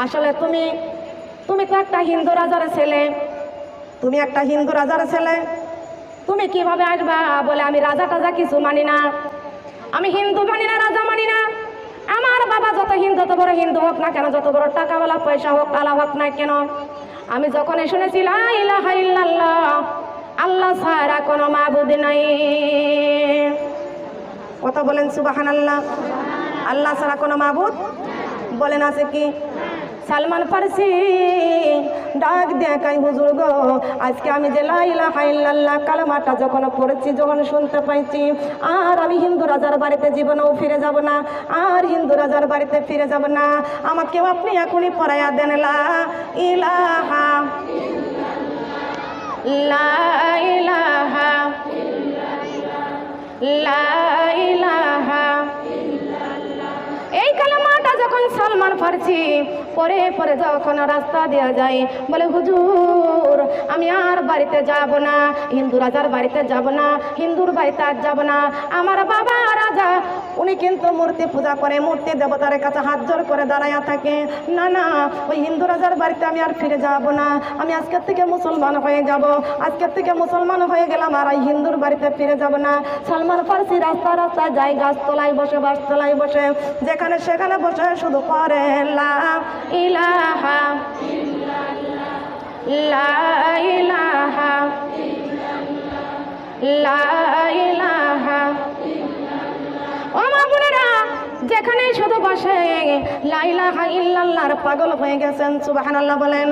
Speaker 1: আসলে তুমি তো একটা হিন্দু রাজার ছেলে, তুমি একটা হিন্দু রাজার ছেলে, তুমি কিভাবে আসবা? বলে আমি রাজা টাজা কিছু মানি না, আমি হিন্দু মানি না, রাজা মানি না। আমার বাবা যত হিন্দু, যত বড় হিন্দু হোক না কেন, যত বড় টাকাওয়ালা পয়সা হোক আলা হোক না কেন, আমি যখনই শুনেছি লা ইলাহা ইল্লাল্লাহ আল্লাহ ছাড়া কোনো মাবুদ নাই। কথা বলেন সুবহানাল্লাহ। আল্লাহ ছাড়া কোনো মাবুদ বলেন আছে কি? সালমান ফার্সি ডাক দেখাই, হুজুর গো আজকে আমি যে লা ইলাহা ইল্লাল্লাহ কালেমাটা যখন পড়েছি, যখন শুনতে পাইছি, আর আমি হিন্দু রাজার বাড়িতে জীবনেও ফিরে যাব না, আর হিন্দু রাজার বাড়িতে ফিরে যাব না। আমাকেও আপনি এখনই পড়াইয়া দেন লা ইলাহা লা ইলাহা লা ইলাহা। এই কালেমাটা যখন সালমান ফার্সি পরে পরে যখন রাস্তা দেওয়া যায়, বলে হুজুর আমি আর বাড়িতে যাব না, হিন্দু রাজার বাড়িতে যাব না, হিন্দুর বাড়িতে আর যাব না। আমার বাবা রাজা উনি কিন্তু মূর্তি পূজা করে, মূর্তি দেবতার কাছে হাত জোর করে দাঁড়াইয়া থাকে। না না, ওই হিন্দু রাজার বাড়িতে আমি আর ফিরে যাব না, আমি আজকের থেকে মুসলমান হয়ে যাব, আজকের থেকে মুসলমান হয়ে গেলাম, আর এই হিন্দুর বাড়িতে ফিরে যাব না। সালমান ফার্সি রাস্তা রাস্তায় যায়, গাছতলায় বসে, বাসতলায় বসে, যেখানে সেখানে বসে শুধু করে লা ইলাহা লা ইলাহা লা ইলাহা। ও মা বোনেরা, যেখানে শুধু বসে লা ইলাহা ইল্লাল্লাহর পাগল হয়ে গেছেন, সুবহানাল্লাহ বলেন।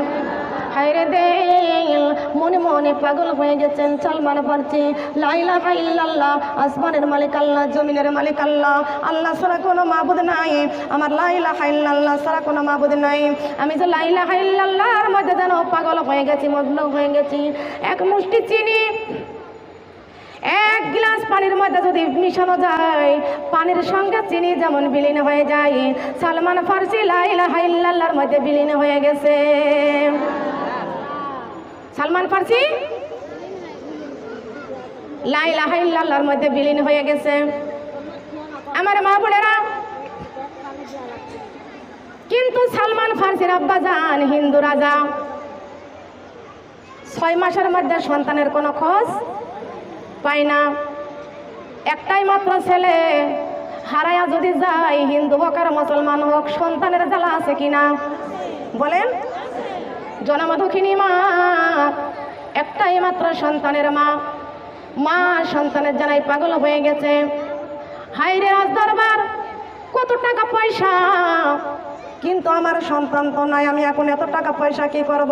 Speaker 1: হায়রে দেল মনে মনে পাগল হয়ে গেছেন সালমান ফার্সি। লা ইলাহা ইল্লাল্লাহ আসমানের মালিক আল্লাহ, জমিনের মালিক আল্লাহ, আল্লাহ ছাড়া কোনো মাবুদ নাই, আমার লা ইলাহা ইল্লাল্লাহ ছাড়া কোনো মাবুদ নাই। আমি যে লা ইলাহা ইল্লাল্লাহর মধ্যে যেন পাগল হয়ে গেছি, মগ্ন হয়ে গেছি। এক মুষ্টি চিনি এক গ্লাস পানির মধ্যে যদি মিশানো যায়, পানির সঙ্গে চিনি যেমন বিলীন হয়ে যায়, সালমান ফার্সি লা ইলাহা ইল্লাল্লাহর মধ্যে বিলীন হয়ে গেছে। সালমান ফার্সি লা ইলাহা ইল্লাল্লাহর মধ্যে বিলীন হয়ে গেছে। আমার মা বোনেরা, কিন্তু সালমান ফার্সির আব্বা জান হিন্দু রাজা 6 মাসের মধ্যে সন্তানের কোনো খোঁজ পায় না। একটাই মাত্র ছেলে, হারায়া যদি যায়, হিন্দু হোক আর মুসলমান হোক, সন্তানের জ্বালা আছে কিনা বলেন? জনমদুখিনী মা, একটাই মাত্র সন্তানের মা, মা সন্তানের জানাই পাগল হয়ে গেছে। হায়রে রাজ দরবার, কত টাকা পয়সা, কিন্তু আমার সন্তান তো নাই, আমি এখন এত টাকা পয়সা কি করব?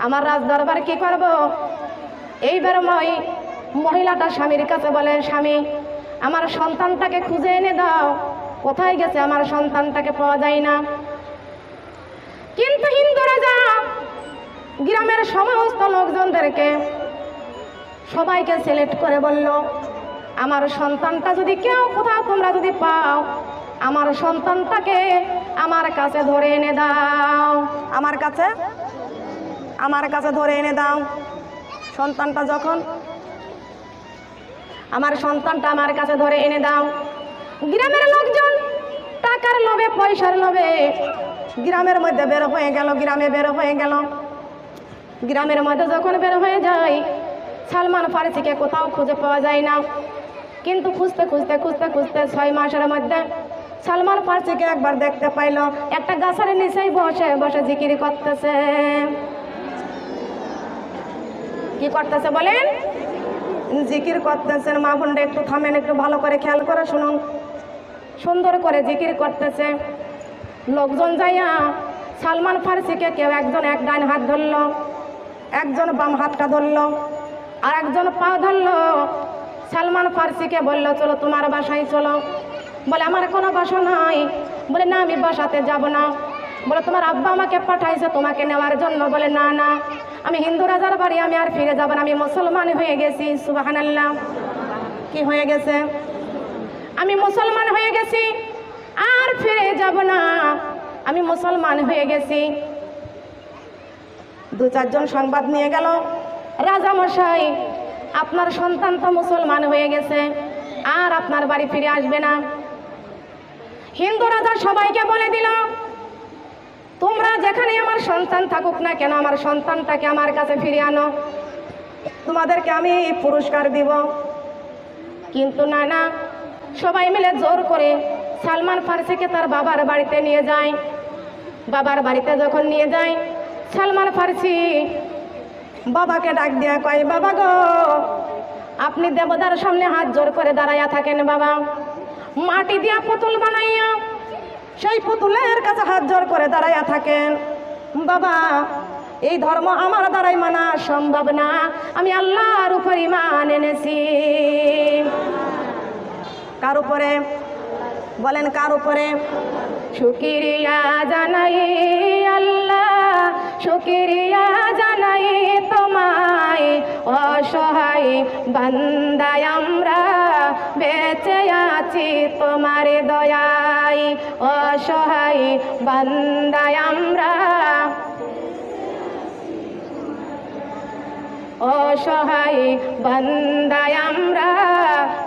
Speaker 1: আমার রাজ দরবার কি করব? এইবার মহিলাটা স্বামীর কাছে বলে, স্বামী আমার সন্তানটাকে খুঁজে এনে দাও, কোথায় গেছে আমার সন্তানটাকে পাওয়া যায় না। কিন্তু হিন্দু রাজা গ্রামের সমস্ত লোকজনদেরকে সবাইকে সিলেক্ট করে বলল, আমার সন্তানটা যদি কেউ কোথাও তোমরা যদি পাও, আমার সন্তানটাকে আমার কাছে ধরে এনে দাও, আমার কাছে ধরে এনে দাও। সন্তানটা যখন আমার সন্তানটা আমার কাছে ধরে এনে দাও। গ্রামের লোকজন টাকার লোভে, পয়সার লোভে গ্রামের মধ্যে বের হয়ে গেল, গ্রামে বের হয়ে গেল। গ্রামের মধ্যে যখন বের হয়ে যায়, সালমান ফার্সিকে কোথাও খুঁজে পাওয়া যায় না। কিন্তু খুঁজতে খুঁজতে খুঁজতে খুঁজতে 6 মাসের মধ্যে সালমান ফার্সিকে একবার দেখতে পাইল, একটা গাছের নিচেই বসে বসে জিকির করতেছে। কি করতেছে বলেন? জিকির করতেছেন। মা বোনরা একটু থামেন, একটু ভালো করে খেয়াল করে শুনুন। সুন্দর করে জিকির করতেছে। লোকজন যাইয়া সালমান ফার্সিকে কেউ একজন এক ডান হাত ধরল, একজন বাম হাতটা ধরল, আর একজন পা ধরল। সালমান ফার্সিকে বলল, চলো তোমার বাসায় চলো। বলে, আমার কোনো বাসা নাই। বলে, না আমি বাসাতে যাব না। বলে, তোমার আব্বা আমাকে পাঠাইছে তোমাকে নেওয়ার জন্য। বলে, না না, আমি হিন্দু রাজার বাড়ি, আমি আর ফিরে যাব না, আমি মুসলমান হয়ে গেছি। সুবহানাল্লাহ। কি হয়ে গেছে? আমি মুসলমান হয়ে গেছি, আর ফিরে যাব না, আমি মুসলমান হয়ে গেছি। 2-4 জন সংবাদ নিয়ে গেল, রাজা মশাই আপনার সন্তান তো মুসলমান হয়ে গেছে, আর আপনার বাড়ি ফিরে আসবে না। হিন্দু রাজা সবাইকে বলে দিল, তোমরা যেখানে আমার সন্তান থাকুক না কেন, আমার সন্তানটাকে আমার কাছে ফিরিয়ে আনো, তোমাদেরকে আমি পুরস্কার দিব। কিন্তু না না, সবাই মিলে জোর করে সালমান ফার্সিকে তার বাবার বাড়িতে নিয়ে যায়। বাবার বাড়িতে যখন নিয়ে যায়, সালমান ফার্সি বাবাকে ডাক দিয়া কয়, বাবা গো, আপনি দেবতার সামনে হাত জোর করে দাঁড়াইয়া থাকেন বাবা। মাটি দিয়া পুতুল বানাইয়া সেই পুতুলের কাছে হাত জোর করে দাঁড়াইয়া থাকেন। বাবা, এই ধর্ম আমার দ্বারাই মানা সম্ভব না, আমি আল্লাহর উপর ঈমান এনেছি। কার উপরে বলেন? কার উপরে? শুকরিয়া জানাই আল্লাহ, শুকরিয়া জানাই তোমায়, অসহায় বান্দায় আমরা বেঁচে আছি তোমার দয়ায়, অসহায় বান্দায় আমরা, অসহায় বান্দায় আমরা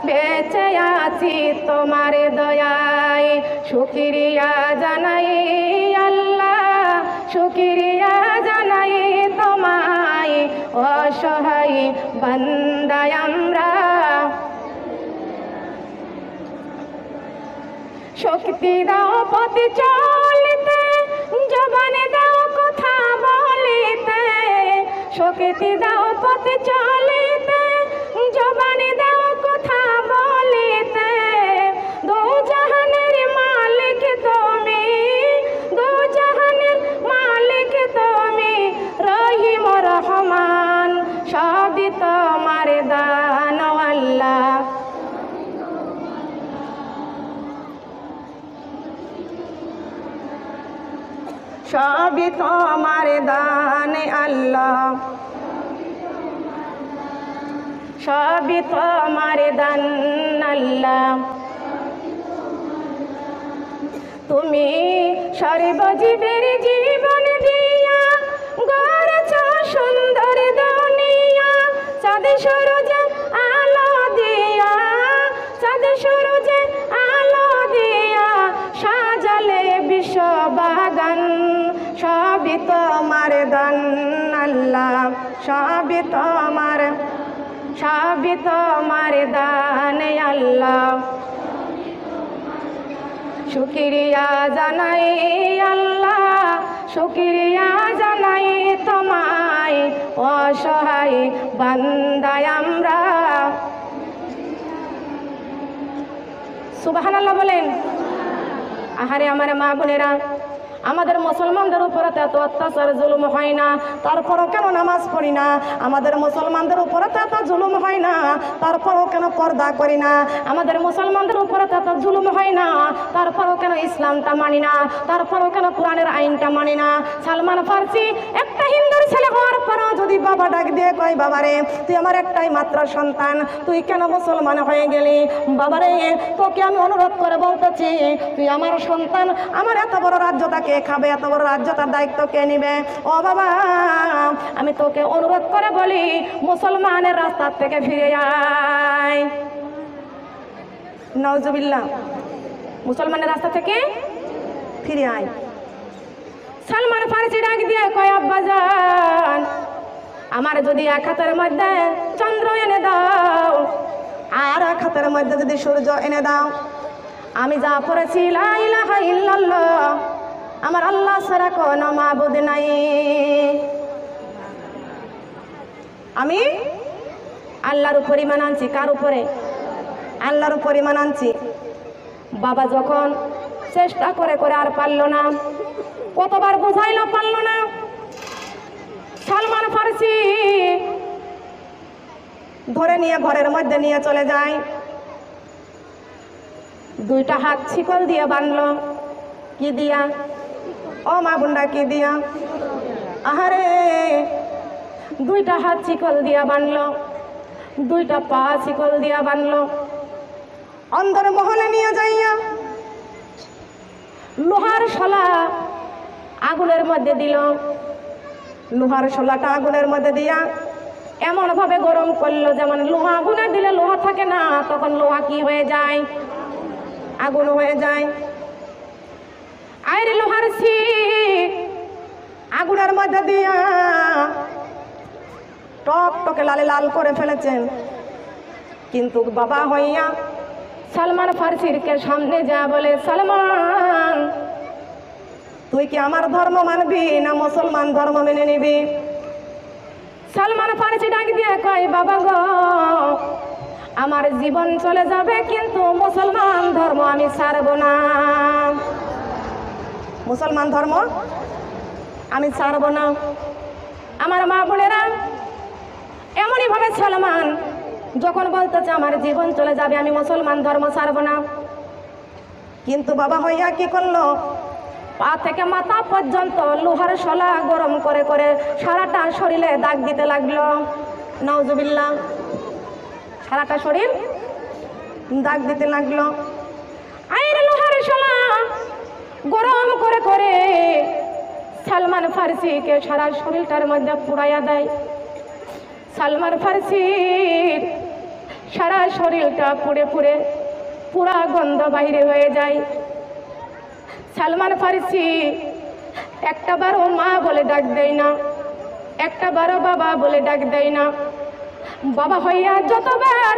Speaker 1: বেঁচে আছি তোমার দয়ায়। শুকরিয়া জানাই আল্লাহ, শুকরিয়া জানাই তোমায়, অসহায় বান্দায় আমরা। শক্তি দাও পথে চলতে, জবানে দাও কথা বলিতে, শক্তি দাও পথে চলিতে, জবানে দাও কথা বলিতে। দু জাহানের মালিক তুমি, দু জাহানের মালিক তুমি, রহিম রহমান, সবই তোমার দান আল্লাহ। সবই তোমার দান আল্লাহ, সবই তোমার দান আল্লাহ। তুমি সর্বজীবের জীবন দিয়া গড়েছ সুন্দর দুনিয়া, চাঁদ সূরজে আলো দিয়া, চাঁদ সূরজে আলো দিয়া সাজালে বিশ্ব বাগান। সবই তোমার দান আল্লাহ, সবই তোমার, সবই তোমার দান আল্লাহ। শুকরিয়া জানাই আল্লাহ, শুকরিয়া জানাই তোমায়, অসহায় বান্দায় আমরা। সুবহানাল্লাহ বলেন। আহারে আমার মা বোনেরা, আমাদের মুসলমানদের উপরে এত অত্যাচার জুলুম হয় না, তারপরও কেন নামাজ পড়ি না? আমাদের মুসলমানদের উপরে এত জুলুম হয় না, তারপরও কেন পর্দা করি না? আমাদের মুসলমানদের উপরে এত জুলুম হয় না, তারপরও কেন ইসলামটা মানি না? তারপরও কেন কোরআনের আইনটা মানি না? সালমান ফার্সি একটা হিন্দুর ছেলে হওয়ার পরও যদি বাবা ডাক দিয়ে কয়, বাবারে তুই আমার একটাই মাত্র সন্তান, তুই কেন মুসলমান হয়ে গেলি? বাবারে তোকে আমি অনুরোধ করে বলতেছি, তুই আমার সন্তান, আমার এত বড় রাজ্যটাকে খাবে, এত বড় রাজ্য তার দায়িত্ব কে নিবে? ও বাবা, আমি তোকে অনুরোধ করে বলি, মুসলমানের রাস্তা থেকে ফিরে আয়। নাউজুবিল্লাহ। মুসলমানের রাস্তা থেকে ফিরে আয়। সালমান ফারসি ডাক দিয়ে কয়, আব্বাজান আমার যদি এক হাতের মধ্যে চন্দ্র এনে দাও আর এক হাতের মধ্যে যদি সূর্য এনে দাও, আমি যা পড়েছি লা ইলাহা ইল্লাল্লাহ, আমার আল্লাহ ছাড়া কোনো মাবুদ নাই, আমি আল্লাহর উপর ঈমান আনছি। কার উপরে? আল্লাহর উপর ঈমান আনছি। বাবা যখন চেষ্টা করে করে আর পারল না, কতবার বুঝাইল পারল না, সালমান ফারসি ধরে নিয়ে ঘরের মধ্যে নিয়ে চলে যায়। দুইটা হাত শিকল দিয়ে বাঁধলো। কি দিয়া? ও মা বোনরা, কি দিয়া? আহারে, দুইটা হাত শিকল দিয়া বাঁধলো, দুইটা পা শিকল দিয়া বাঁধলো। অন্দর মহলে নিয়ে যাইয়া লোহার শলা আগুনের মধ্যে দিল। লোহার শলাটা আগুনের মধ্যে দিয়া এমন ভাবে গরম করলো যেমন লোহা আগুনে দিলে লোহা থাকে না, তখন লোহা কি হয়ে যায়? আগুন হয়ে যায়। আরে লোহার শিক আগুনের মধ্যে দিয়া টক টকে লালে লাল করে ফেলেছেন। কিন্তু বাবা হইয়া সালমান ফারসির কে সামনে যা বলে, সালমান তুই কি আমার ধর্ম মানবি না মুসলমান ধর্ম মেনে নিবি? সালমান ফারসি ডাক দিয়ে কয়, বাবা গো আমার জীবন চলে যাবে কিন্তু মুসলমান ধর্ম আমি ছাড়ব না, মুসলমান ধর্ম আমি ছাড়ব না। আমার মা বোনেরা, এমনই ভাবে সালমান যখন বলতেছে আমার জীবন চলে যাবে আমি মুসলমান ধর্ম ছাড়ব না, কিন্তু বাবা হইয়া কি করলো? পা থেকে মাথা পর্যন্ত লোহার শলা গরম করে করে সারাটা শরীরে দাগ দিতে লাগলো। নাউজুবিল্লাহ। সারাটা শরীর দাগ দিতে লাগলো। আইরে লোহার শলা গরম করে করে সালমান ফারসিকে সারা শরীরটার মধ্যে পুড়াইয়া দেয়। সালমান ফারসির সারা শরীরটা পুড়ে পুড়ে পুরা গন্ধ বাইরে হয়ে যায়। সালমান ফারসি একটা বারও মা বলে ডাক দেয় না, একটা বারও বাবা বলে ডাক দেয় না। বাবা হইয়া যতবার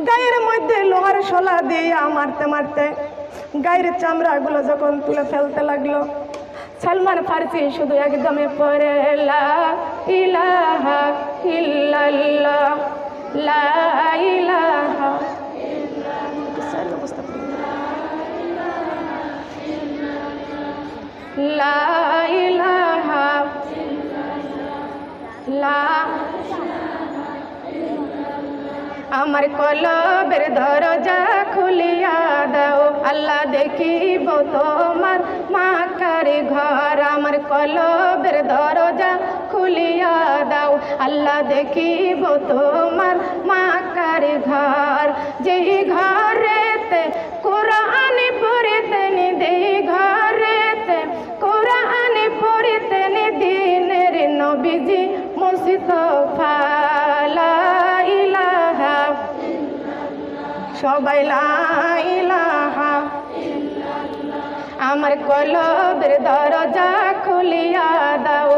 Speaker 1: গায়ের মধ্যে লোহার শলা দিয়ে মারতে মারতে গায়ের চামড়াগুলো যখন তুলে ফেলতে লাগলো, সালমান ফারসি শুধু একদমে পড়ে লা ইলাহা ইল্লাল্লাহ, লা ইলাহা লা ইলাহা লা। আমার কলবের দরজা খুলিয়া দাও, আল্লাহ দেখিব তোমার মাকার ঘর। আমার কলবের দরজা খুলিয়া দাও, আল্লাহ দেখিব তোমার মাকার ঘর। যেই ঘরেতে কোরআন পড়িতেন, যেই ঘরেতে কোরআন পড়িতেন দিনের নবীজি মুস্তাফা। লা ইলাহা, সবাই লা ইলাহা। আমার কলবের দরজা খুলিয়া দাও,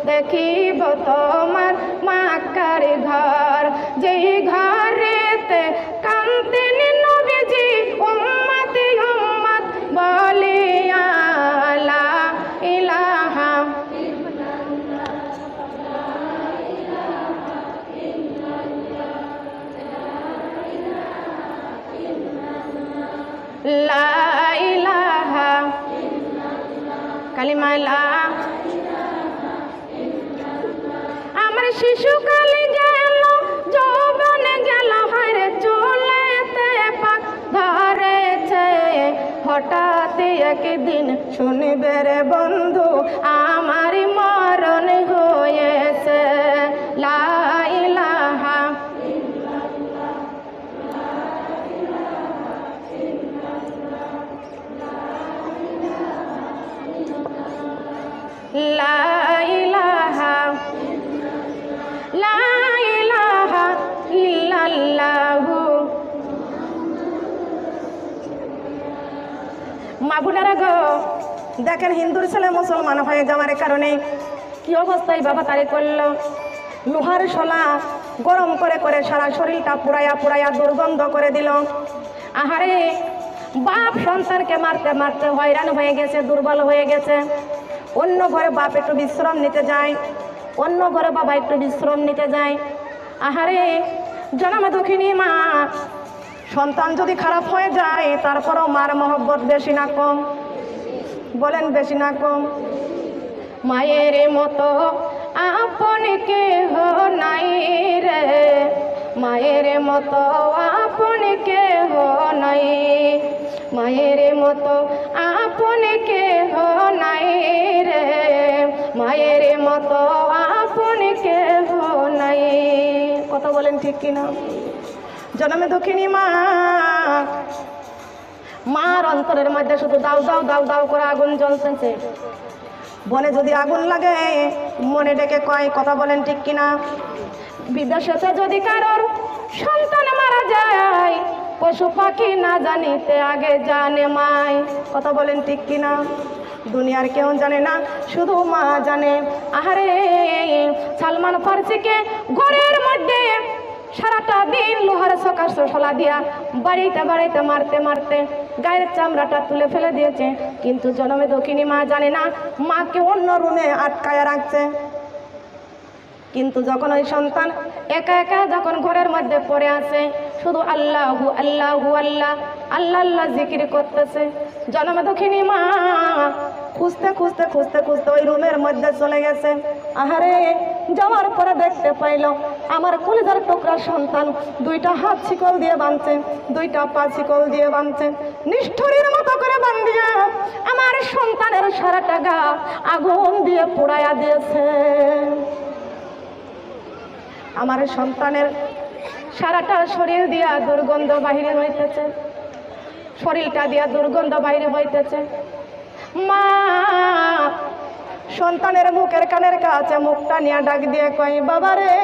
Speaker 1: দেখিব তোমার মাকার ঘর। যেই ঘরেতে কান্তেন নবীজি উম্মতি উম্মত বলিয়া লা ইলাহা। লা ইলাহা কালিমা লা। আমার শিশুকালে গেল, যৌবনে গেল, হায়রে চুলেতে পাক ধরেছে। হঠাৎ একদিন শুনবে রে বন্ধু আমার মরণ হয়েছে। লা ইলাহা লা ইলাহা লা ইলাহা ইল্লাল্লাহু মা বোনেরা গো, দেখেন হিন্দুর ছেলে মুসলমান হয়ে যাওয়ার কারণে কি অবস্থায় বাবা তারে করলো। লোহার শলা গরম করে করে সারা শরীরটা পুড়াইয়া পুড়াইয়া দুর্গন্ধ করে দিল। আহারে, বাপ সন্তানকে মারতে মারতে হয়রান হয়ে গেছে, দুর্বল হয়ে গেছে। অন্য ঘরে বাপ একটু বিশ্রাম নিতে যায়, অন্য ঘরে বাবা একটু বিশ্রাম নিতে যায়। আহারে, জন্মে দুঃখিনী মা, সন্তান যদি খারাপ হয়ে যায় তারপরও মার মহব্বত বেশি না কম? বলেন বেশি না কম? মায়ের মতো আপন কেহ নাই রে, মায়ের মতো আপন কেহ নাই, মায়ের মতো আপন কেহ নাই রে, মায়ের মতো আপন কেহ নাই। কত বলেন ঠিক কিনা? জন্মে দুঃখিনী মা, মার অন্তরের মধ্যে শুধু দাও দাও দাও দাও করে আগুন জ্বলতেছে। বনে যদি আগুন লাগে মনে ডেকে কয়, কথা বলেন ঠিক কিনা? বিদেশেতে যদি কারোর সন্তান মারা যায় পশু পাখি না জানিতে আগে জানে মাই। কথা বলেন ঠিক কিনা? দুনিয়ার কেউ জানে না, শুধু মা জানে। আহারে, সালমান ফার্সিকে ঘরের মধ্যে সারাটা দিন লোহার শলা দিয়া বাড়িতে বাড়িতে মারতে মারতে গায়ের চামড়াটা তুলে ফেলে দিয়েছে, কিন্তু জন্মে দক্ষিণী মা জানে না মাকে অন্য রুমে আটকায় রাখছে। কিন্তু যখন ওই সন্তান একা একা যখন ঘরের মধ্যে পড়ে আছে, শুধু আল্লাহু আল্লাহু আল্লাহ আল্লাহ আল্লাহ জিকির করতেছে, জন্মে দক্ষিণী মা খুঁজতে খুঁজতে খুঁজতে খুঁজতে ওই রুমের মধ্যে চলে গেছে। আহারে, যাওয়ার পরে দেখতে পাইল আমার কলিজার টুকরা সন্তান দুইটা হাত শিকল দিয়ে বাঁধছে, দুইটা পা শিকল দিয়ে বাঁধছে, নিষ্ঠুরের মতো করে বান্ধিয়া আমার সন্তানের সারাটা গা আগুন দিয়ে পোড়াইয়া দিয়েছে। আমার সন্তানের সারাটা শরীর দিয়া দুর্গন্ধ বাহিরে হইতেছে, শরীরটা দিয়া দুর্গন্ধ বাইরে হইতেছে। মা সন্তানের মুখের কানের কাছে মুখটা নিয়ে ডাক দিয়ে কই, বাবা রে,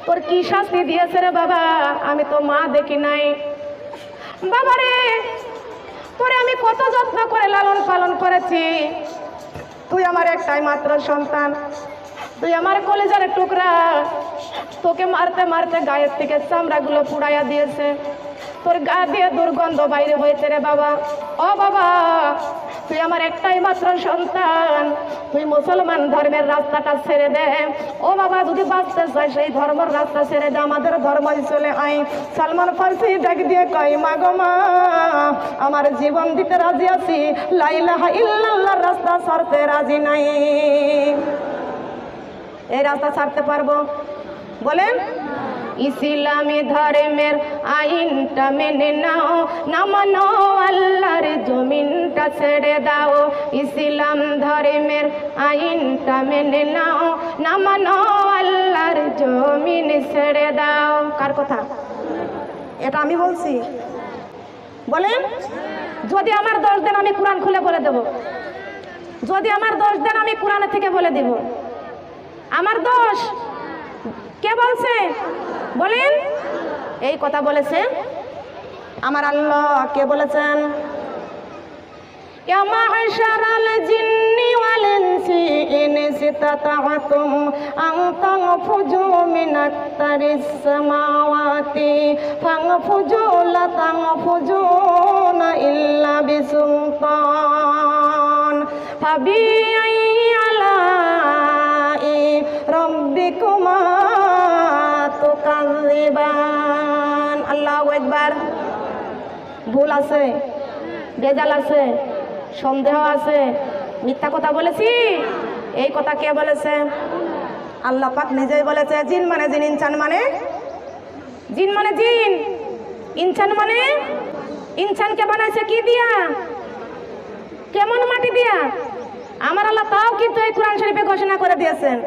Speaker 1: তোর কি শাস্তি দিয়েছে রে বাবা? আমি তো মা দেখি নাই। বাবা রে, তোরে আমি কত যত্ন করে লালন পালন করেছি, তুই আমার একটাই মাত্র সন্তান, তুই আমার কলেজের টুকরা, তোকে মারতে মারতে গায়ের থেকে চামড়াগুলো পুড়াইয়া দিয়েছে, তোর গা দিয়ে দুর্গন্ধ বাইরে হয়েছে রে বাবা। ও বাবা, তুই আমার একটাই মাত্র সন্তান, তুই মুসলমান ধর্মের রাস্তাটা ছেড়ে দে। ও বাবা, যদি বাঁচতে চাই সেই ধর্মের রাস্তা ছেড়ে দে, আমাদের ধর্মই চলে আই। সালমান ফার্সি ডাক দিয়ে কয়, মা গো মা, আমার জীবন দিতে রাজি আছি, লা ইলাহা ইল্লাল্লাহর রাস্তা ছাড়তে রাজি নাই। এই রাস্তা ছাড়তে পারবো? বলেন। ইসলামী ধর্মের আইনটা মেনে নাও, না মানো আল্লাহর জমিনটা ছেড়ে দাও। ইসলাম ধর্মের আইনটা মেনে নাও, না মানো আল্লাহর জমিন ছেড়ে দাও। কার কথা? এটা আমি বলছি? বলেন। যদি আমার দোষ দেন আমি কোরআন খুলে বলে দেব, যদি আমার দোষ দেন আমি কোরআন থেকে বলে দেব। আমার দোষ কে বলছে? বলেন। এই কথা বলেছে আমার আল্লাহ। কে বলেছেন? ইয়া মা'শারাল জিন্নি ওয়াল ইনসি ইন ইসতাতা'তুম আন তানফুজু মিন আকতারিস সামাওয়াতি ফানফুজু লা তানফুজুনা ইল্লা বিসুলতান ফাবিআইয়ি আলাই রাব্বিকুমা তুকাযিবান। আল্লাহু আকবার। ভুল আছে, বেজাল আছে, সন্দেহ আছে, মিথ্যা কথা বলেছি? এই কথা কে বলেছে? আল্লাহ পাক নিজেই বলেছে, জিন মানে জিন, ইনসান মানে জিন, মানে জিন, ইনসান মানে ইনসানকে বানাইছে কি দিয়া? কেমন মাটি দিয়া? আমার আল্লাহ তাও কিন্তু এই কোরআন শরীফে ঘোষণা করে দিয়েছেন,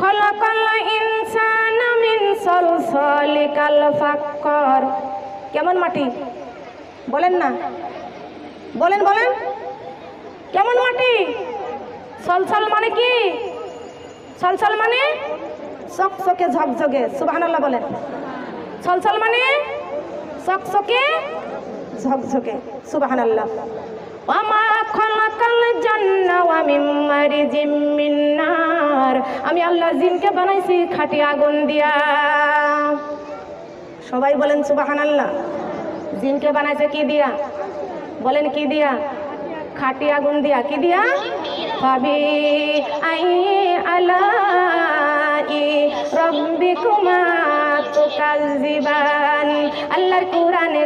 Speaker 1: খলাকাল ইনসানা মিন সালসালিকাল ফাক্কার। কেমন মাটি? বলেন না, বলেন বলেন। কেমন মাটি? সলসল মানে কি? সলসল মানে চকচকে ঝকঝকে। সুবহানাল্লাহ বলেন। সলসল মানে চকচকে ঝকঝকে সুবহানাল্লাহ। ওয়ামা খালাকাল জান্না ওয়া মিন মারিজিম মিন নার, আমি আল্লাহ জিনকে বানাইছি খাঁটি আগুন দিয়া। সবাই বলেন সুবহানাল্লাহ। জিনকে বানাইছে কি দিয়া? বলেন কি দিয়া? খাঁটি আগুন দিয়া। কি দিয়া? ফাবি আই আলাই রাব্বিকুমা তুকাজ্জিবান। আল্লাহর কোরআনে